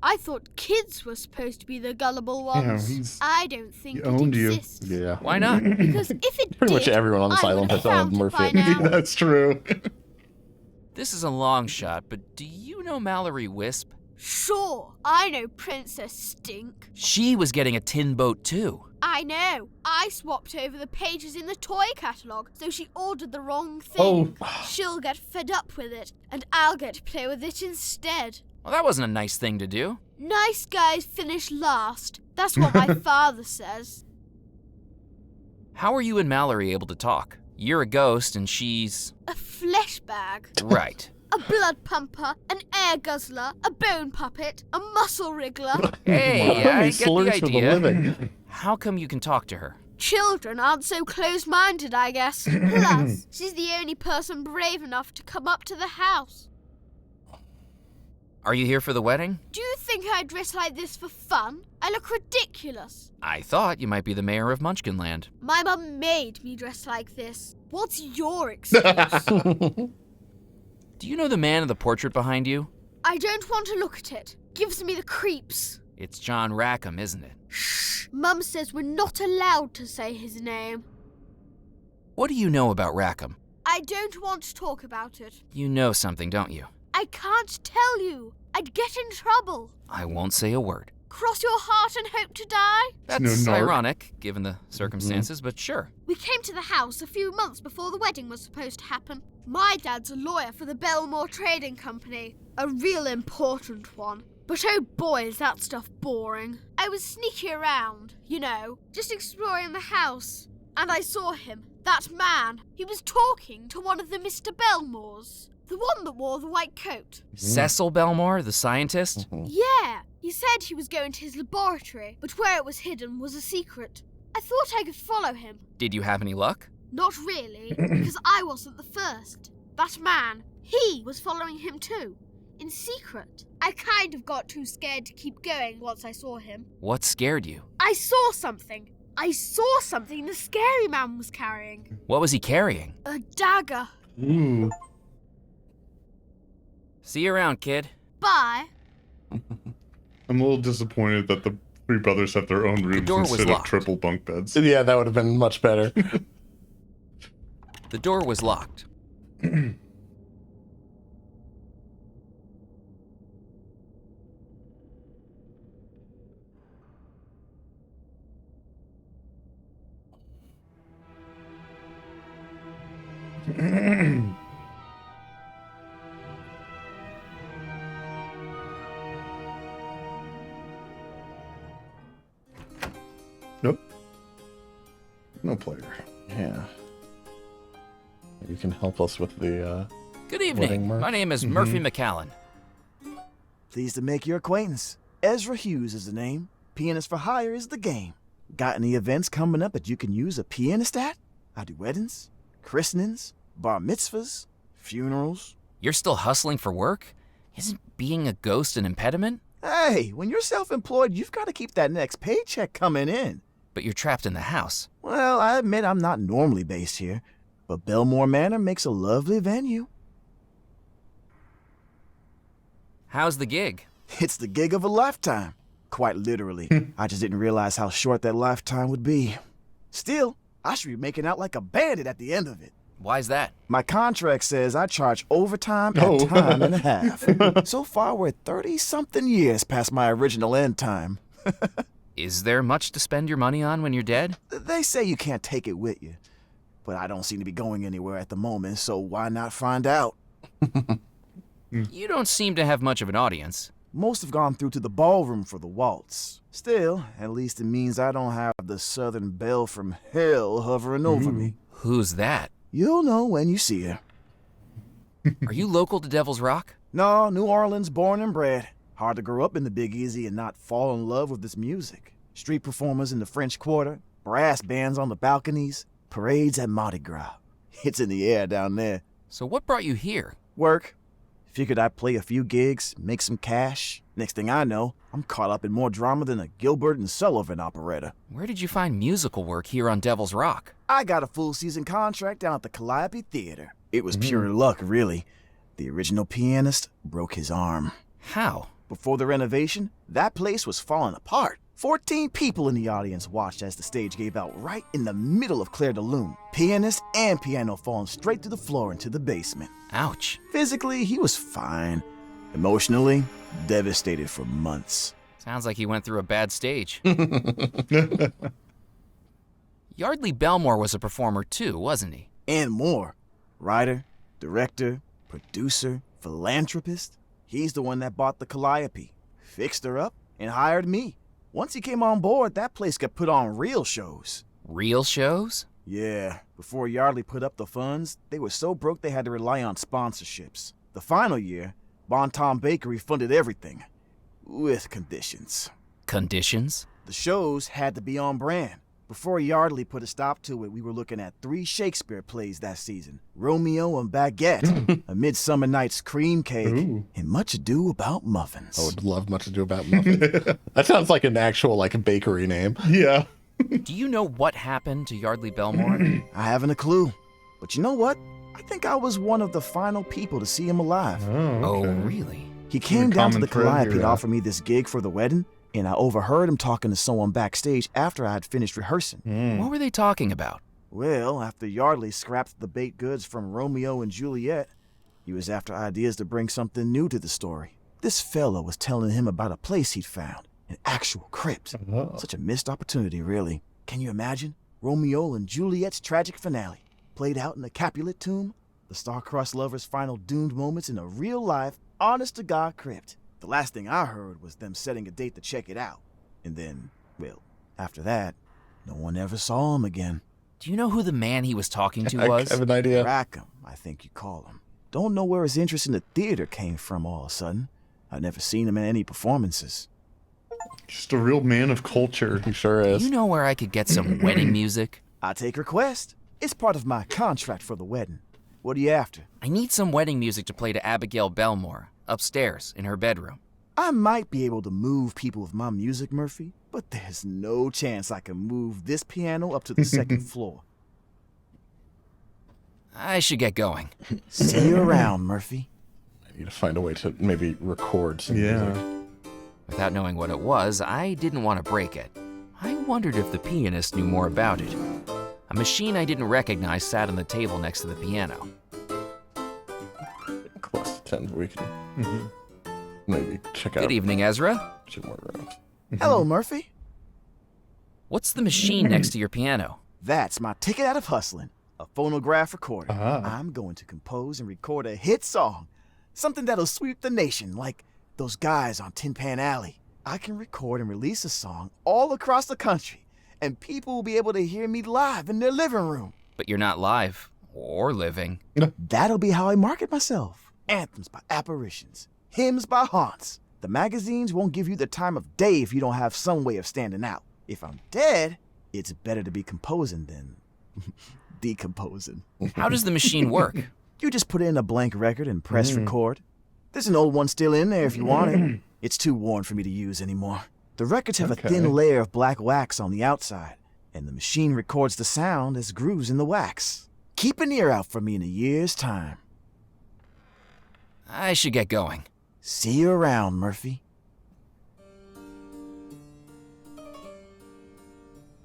I thought kids were supposed to be the gullible ones. I don't think it owned you. exists. Yeah. Why not? Because if it Pretty did, much everyone on this I island would has have owned found it Murphy. by now. That's true. This is a long shot, but do you know Mallory Wisp? Sure, I know Princess Stink. She was getting a tin boat too. I know. I swapped over the pages in the toy catalogue, so she ordered the wrong thing. Oh. She'll get fed up with it, and I'll get to play with it instead. Well, that wasn't a nice thing to do. Nice guys finish last. That's what my father says. How are you and Mallory able to talk? You're a ghost and she's... A flesh bag. Right. A blood pumper, an air guzzler, a bone puppet, a muscle wriggler. Hey, I get the slurs for the idea. living. How come you can talk to her? Children aren't so close-minded, I guess. Plus, she's the only person brave enough to come up to the house. Are you here for the wedding? Do you think I dress like this for fun? I look ridiculous. I thought you might be the mayor of Munchkinland. My mum made me dress like this. What's your excuse? Do you know the man in the portrait behind you? I don't want to look at it. Gives me the creeps. It's John Rackham, isn't it? Shh. Mum says we're not allowed to say his name. What do you know about Rackham? I don't want to talk about it. You know something, don't you? I can't tell you. I'd get in trouble. I won't say a word. Cross your heart and hope to die? That's no narc. ironic, given the circumstances, but sure. We came to the house a few months before the wedding was supposed to happen. My dad's a lawyer for the Belmore Trading Company. A real important one. But oh boy, is that stuff boring. I was sneaky around, you know, just exploring the house. And I saw him, that man. He was talking to one of the Mr. Belmores. The one that wore the white coat. Cecil Belmore, the scientist? Yeah, he said he was going to his laboratory, but where it was hidden was a secret. I thought I could follow him. Did you have any luck? Not really, because I wasn't the first. That man, he was following him too, in secret. I kind of got too scared to keep going once I saw him. What scared you? I saw something. I saw something the scary man was carrying. What was he carrying? A dagger. Ooh. See you around, kid. Bye. I'm a little disappointed that the three brothers have their own rooms door was instead of locked. triple bunk beds. Yeah, that would have been much better. The door was locked. Nope. No player. Yeah. You can help us with the Good wedding evening. merch. My name is Murphy McCallan. Pleased to make your acquaintance. Ezra Hughes is the name. Pianist for hire is the game. Got any events coming up that you can use a pianist at? I do weddings, christenings, bar mitzvahs, funerals. You're still hustling for work? Isn't being a ghost an impediment? Hey, when you're self-employed, you've got to keep that next paycheck coming in. But you're trapped in the house. Well, I admit I'm not normally based here, but Belmore Manor makes a lovely venue. How's the gig? It's the gig of a lifetime. Quite literally. I just didn't realize how short that lifetime would be. Still, I should be making out like a bandit at the end of it. Why's that? My contract says I charge overtime at time and a half. So far, we're 30-something years past my original end time. Is there much to spend your money on when you're dead? They say you can't take it with you. But I don't seem to be going anywhere at the moment, so why not find out? You don't seem to have much of an audience. Most have gone through to the ballroom for the waltz. Still, at least it means I don't have the Southern Belle from hell hovering over me. Who's that? You'll know when you see her. Are you local to Devil's Rock? No, New Orleans born and bred. Hard to grow up in the Big Easy and not fall in love with this music. Street performers in the French Quarter, brass bands on the balconies, parades at Mardi Gras. It's in the air down there. So what brought you here? Work. Figured I'd play a few gigs, make some cash. Next thing I know, I'm caught up in more drama than a Gilbert and Sullivan operetta. Where did you find musical work here on Devil's Rock? I got a full season contract down at the Calliope Theater. It was pure luck, really. The original pianist broke his arm. How? Before the renovation, that place was falling apart. 14 people in the audience watched as the stage gave out right in the middle of Claire de Lune. Pianist and piano falling straight through the floor into the basement. Ouch. Physically, he was fine. Emotionally, devastated for months. Sounds like he went through a bad stage. Yardley Belmore was a performer too, wasn't he? And more. Writer, director, producer, philanthropist. He's the one that bought the Calliope, fixed her up, and hired me. Once he came on board, that place got put on real shows. Real shows? Yeah. Before Yardley put up the funds, they were so broke they had to rely on sponsorships. The final year, Bon Tom Bakery funded everything. With conditions. Conditions? The shows had to be on brand. Before Yardley put a stop to it, we were looking at 3 Shakespeare plays that season. Romeo and Baguette, A Midsummer Night's Cream Cake, and Much Ado About Muffins. I would love Much Ado About Muffins. That sounds like an actual, bakery name. Yeah. Do you know what happened to Yardley Belmore? I haven't a clue. But you know what? I think I was one of the final people to see him alive. Oh, really? He came down to the Calliope to offer me this gig for the wedding, and I overheard him talking to someone backstage after I had finished rehearsing. What were they talking about? Well, after Yardley scrapped the baked goods from Romeo and Juliet, he was after ideas to bring something new to the story. This fella was telling him about a place he'd found, an actual crypt. Such a missed opportunity, really. Can you imagine? Romeo and Juliet's tragic finale, played out in the Capulet tomb, the star-crossed lovers' final doomed moments in a real-life, honest-to-God crypt. The last thing I heard was them setting a date to check it out. And then, well, after that, no one ever saw him again. Do you know who the man he was talking to was? I have an idea. Rackham, I think you call him. Don't know where his interest in the theater came from all of a sudden. I've never seen him in any performances. Just a real man of culture. He sure is. Do you know where I could get some wedding music? I take request. It's part of my contract for the wedding. What are you after? I need some wedding music to play to Abigail Belmore, upstairs in her bedroom. I might be able to move people with my music, Murphy, but there's no chance I can move this piano up to the second floor. I should get going. See you around, Murphy. I need to find a way to maybe record some music. Without knowing what it was, I didn't want to break it. I wondered if the pianist knew more about it. A machine I didn't recognize sat on the table next to the piano. Close to 10, we can maybe check out. Good evening, Ezra. 2 more rounds. Hello, Murphy. What's the machine next to your piano? That's my ticket out of hustling. A phonograph recorder. I'm going to compose and record a hit song. Something that'll sweep the nation, like those guys on Tin Pan Alley. I can record and release a song all across the country, and people will be able to hear me live in their living room. But you're not live or living. That'll be how I market myself. Anthems by apparitions, hymns by haunts. The magazines won't give you the time of day if you don't have some way of standing out. If I'm dead, it's better to be composing than decomposing. How does the machine work? You just put in a blank record and press record. There's an old one still in there if you want it. It's too worn for me to use anymore. The records have a thin layer of black wax on the outside, and the machine records the sound as grooves in the wax. Keep an ear out for me in a year's time. I should get going. See you around, Murphy.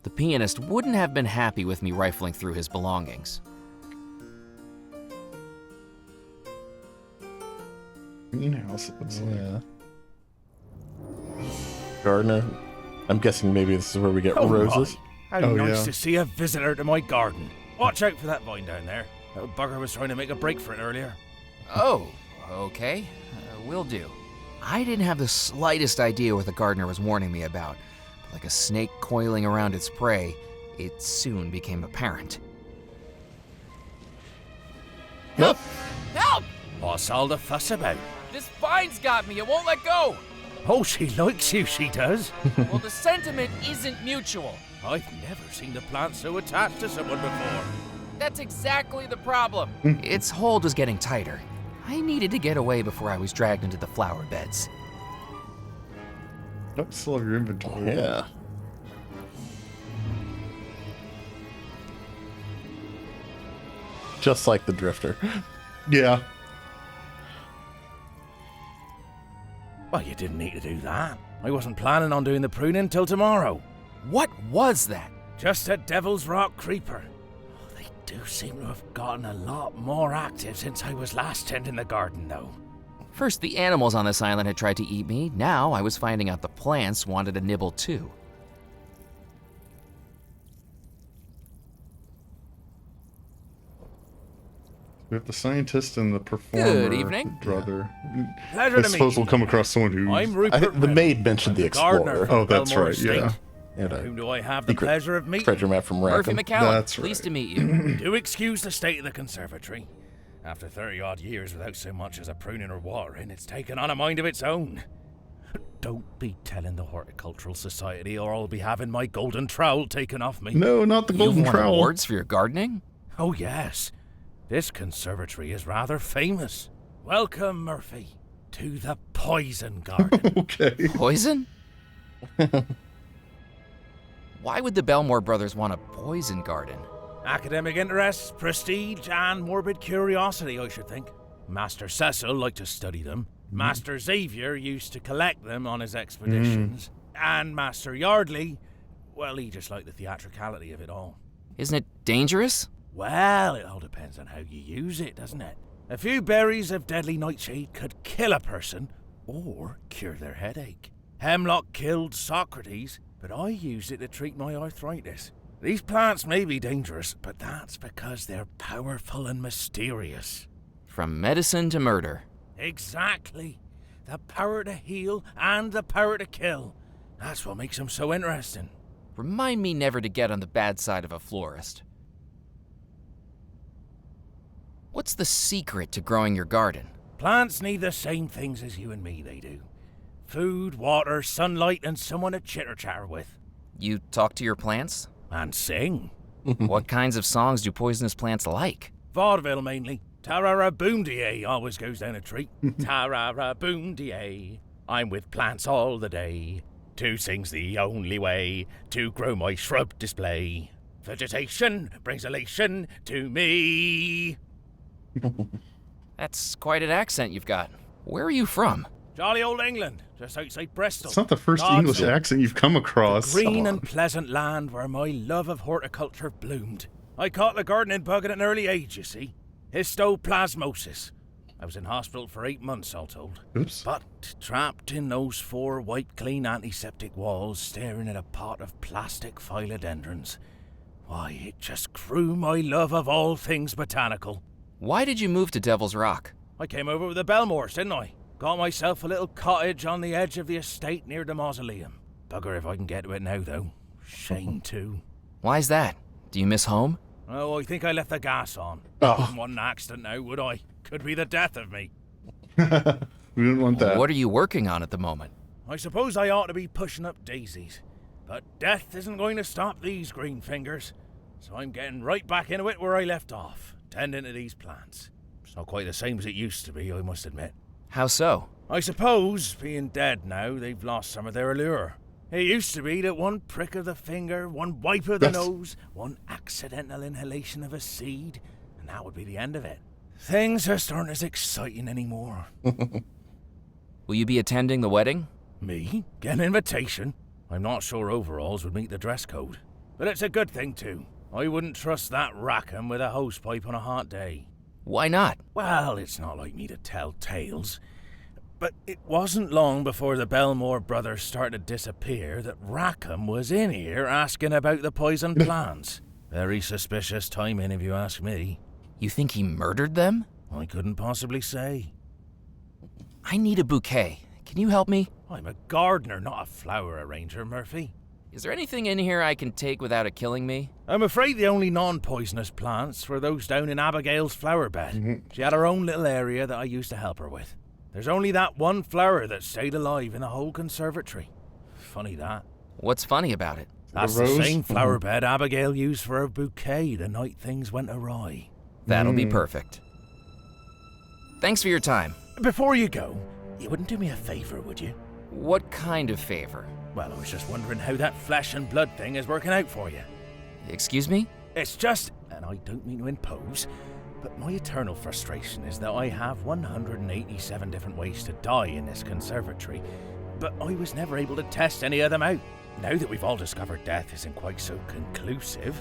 The pianist wouldn't have been happy with me rifling through his belongings. Greenhouse, it looks like. Yeah. Gardener. I'm guessing maybe this is where we get roses. How Oh, nice yeah. to see a visitor to my garden. Watch out for that vine down there. That bugger was trying to make a break for it earlier. Oh, okay. Will do. I didn't have the slightest idea what the gardener was warning me about. But like a snake coiling around its prey, it soon became apparent. Nope. Help! What's all the fuss about? This vine's got me. It won't let go. Oh, she likes you, she does. Well, the sentiment isn't mutual. I've never seen the plant so attached to someone before. That's exactly the problem. Its hold was getting tighter. I needed to get away before I was dragged into the flower beds. I still have your inventory. Yeah. Just like the Drifter. Yeah. Well, you didn't need to do that. I wasn't planning on doing the pruning till tomorrow. What was that? Just a Devil's Rock creeper. Oh, they do seem to have gotten a lot more active since I was last tending the garden, though. First, the animals on this island had tried to eat me. Now I was finding out the plants wanted a nibble too. We have the scientist and the performer. Good evening. Brother. Pleasure I to meet suppose you. we'll come across someone who. I'm I Rupert think the Rimmel. maid mentioned I'm the gardener Explorer. from Oh, that's Belmore right, yeah. Estate. And Whom a do I have the secret pleasure of meeting? treasure map from Murphy Rackham. McCallum, That's pleased right. to meet you. Do excuse the state of the conservatory. After 30-odd years without so much as a pruning or watering, it's taken on a mind of its own. Don't be telling the Horticultural Society or I'll be having my golden trowel taken off me. No, not the You golden won trowel. awards for your gardening? Oh, yes. This conservatory is rather famous. Welcome, Murphy, to the Poison Garden. Okay. Poison? Why would the Belmore brothers want a poison garden? Academic interests, prestige, and morbid curiosity, I should think. Master Cecil liked to study them. Master Xavier used to collect them on his expeditions. And Master Yardley, well, he just liked the theatricality of it all. Isn't it dangerous? Well, it all depends on how you use it, doesn't it? A few berries of deadly nightshade could kill a person or cure their headache. Hemlock killed Socrates, but I used it to treat my arthritis. These plants may be dangerous, but that's because they're powerful and mysterious. From medicine to murder. Exactly. The power to heal and the power to kill. That's what makes them so interesting. Remind me never to get on the bad side of a florist. What's the secret to growing your garden? Plants need the same things as you and me, they do. Food, water, sunlight, and someone to chitter-chatter with. You talk to your plants? And sing. What kinds of songs do poisonous plants like? Vaudeville, mainly. Tarara-boom-de-ay always goes down a treat. Tarara-boom-de-ay. I'm with plants all the day. To sing's the only way to grow my shrub display. Vegetation brings elation to me. That's quite an accent you've got. Where are you from? Jolly old England, just outside Bristol. It's not the first God's English own accent you've come across. green and pleasant land where my love of horticulture bloomed. I caught the gardening bug at an early age, you see. Histoplasmosis. I was in hospital for 8 months, all told. Oops. But trapped in those 4 wipe-clean antiseptic walls, staring at a pot of plastic philodendrons, why, it just grew my love of all things botanical. Why did you move to Devil's Rock? I came over with the Belmores, didn't I? Got myself a little cottage on the edge of the estate near the mausoleum. Bugger if I can get to it now, though. Shame, too. Why's that? Do you miss home? Oh, I think I left the gas on. Oh. Wouldn't want an accident now, would I? Could be the death of me. We didn't want that. What are you working on at the moment? I suppose I ought to be pushing up daisies. But death isn't going to stop these green fingers. So I'm getting right back into it where I left off, tending to these plants. It's not quite the same as it used to be, I must admit. How so? I suppose, being dead now, they've lost some of their allure. It used to be that one prick of the finger, one wipe of the nose, one accidental inhalation of a seed, and that would be the end of it. Things just aren't as exciting anymore. Will you be attending the wedding? Me? Get an invitation? I'm not sure overalls would meet the dress code. But it's a good thing, too. I wouldn't trust that Rackham with a hosepipe on a hot day. Why not? Well, it's not like me to tell tales. But it wasn't long before the Belmore brothers started to disappear that Rackham was in here asking about the poison plants. Very suspicious timing, if you ask me. You think he murdered them? I couldn't possibly say. I need a bouquet. Can you help me? I'm a gardener, not a flower arranger, Murphy. Is there anything in here I can take without it killing me? I'm afraid the only non-poisonous plants were those down in Abigail's flower bed. She had her own little area that I used to help her with. There's only that one flower that stayed alive in the whole conservatory. Funny that. What's funny about it? That's the same flower bed Abigail used for her bouquet the night things went awry. That'll be perfect. Thanks for your time. Before you go, you wouldn't do me a favor, would you? What kind of favor? Well, I was just wondering how that flesh and blood thing is working out for you. Excuse me? It's just, and I don't mean to impose, but my eternal frustration is that I have 187 different ways to die in this conservatory, but I was never able to test any of them out. Now that we've all discovered death isn't quite so conclusive,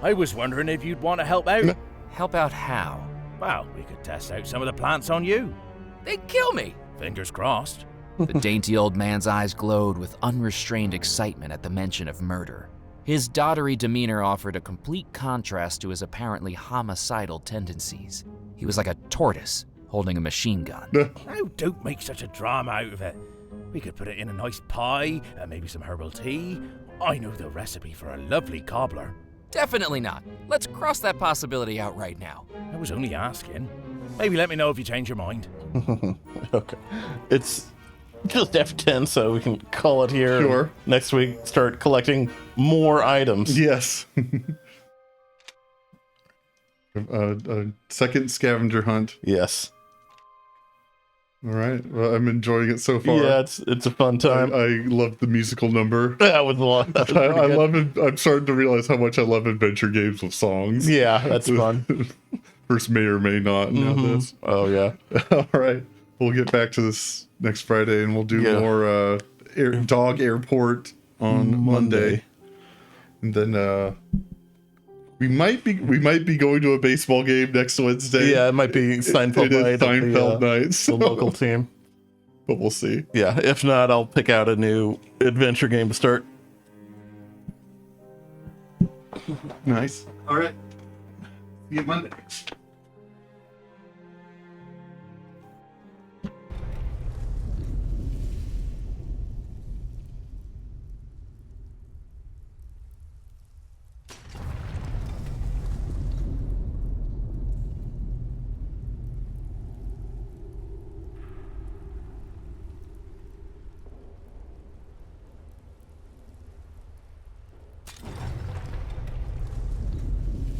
I was wondering if you'd want to help out. Help out how? Well, we could test out some of the plants on you. They'd kill me! Fingers crossed. The dainty old man's eyes glowed with unrestrained excitement at the mention of murder. His dottery demeanor offered a complete contrast to his apparently homicidal tendencies. He was like a tortoise holding a machine gun. Now, don't make such a drama out of it. We could put it in a nice pie, and maybe some herbal tea. I know the recipe for a lovely cobbler. Definitely not. Let's cross that possibility out right now. I was only asking. Maybe let me know if you change your mind. Okay. It's just F10, so we can call it here. Sure. Next week, start collecting more items. Yes. A second scavenger hunt. Yes. All right. Well, I'm enjoying it so far. Yeah, it's a fun time. I love the musical number. That was a lot. I love it. I'm starting to realize how much I love adventure games with songs. Yeah, that's fun. First may or may not. Now this. Oh yeah. All right. We'll get back to this next Friday, and we'll do more dog airport on Monday. And then we might be going to a baseball game next Wednesday. Yeah, it might be Seinfeld night. It is Seinfeld night. So. The local team. But we'll see. Yeah, if not, I'll pick out a new adventure game to start. Nice. All right. See you Monday.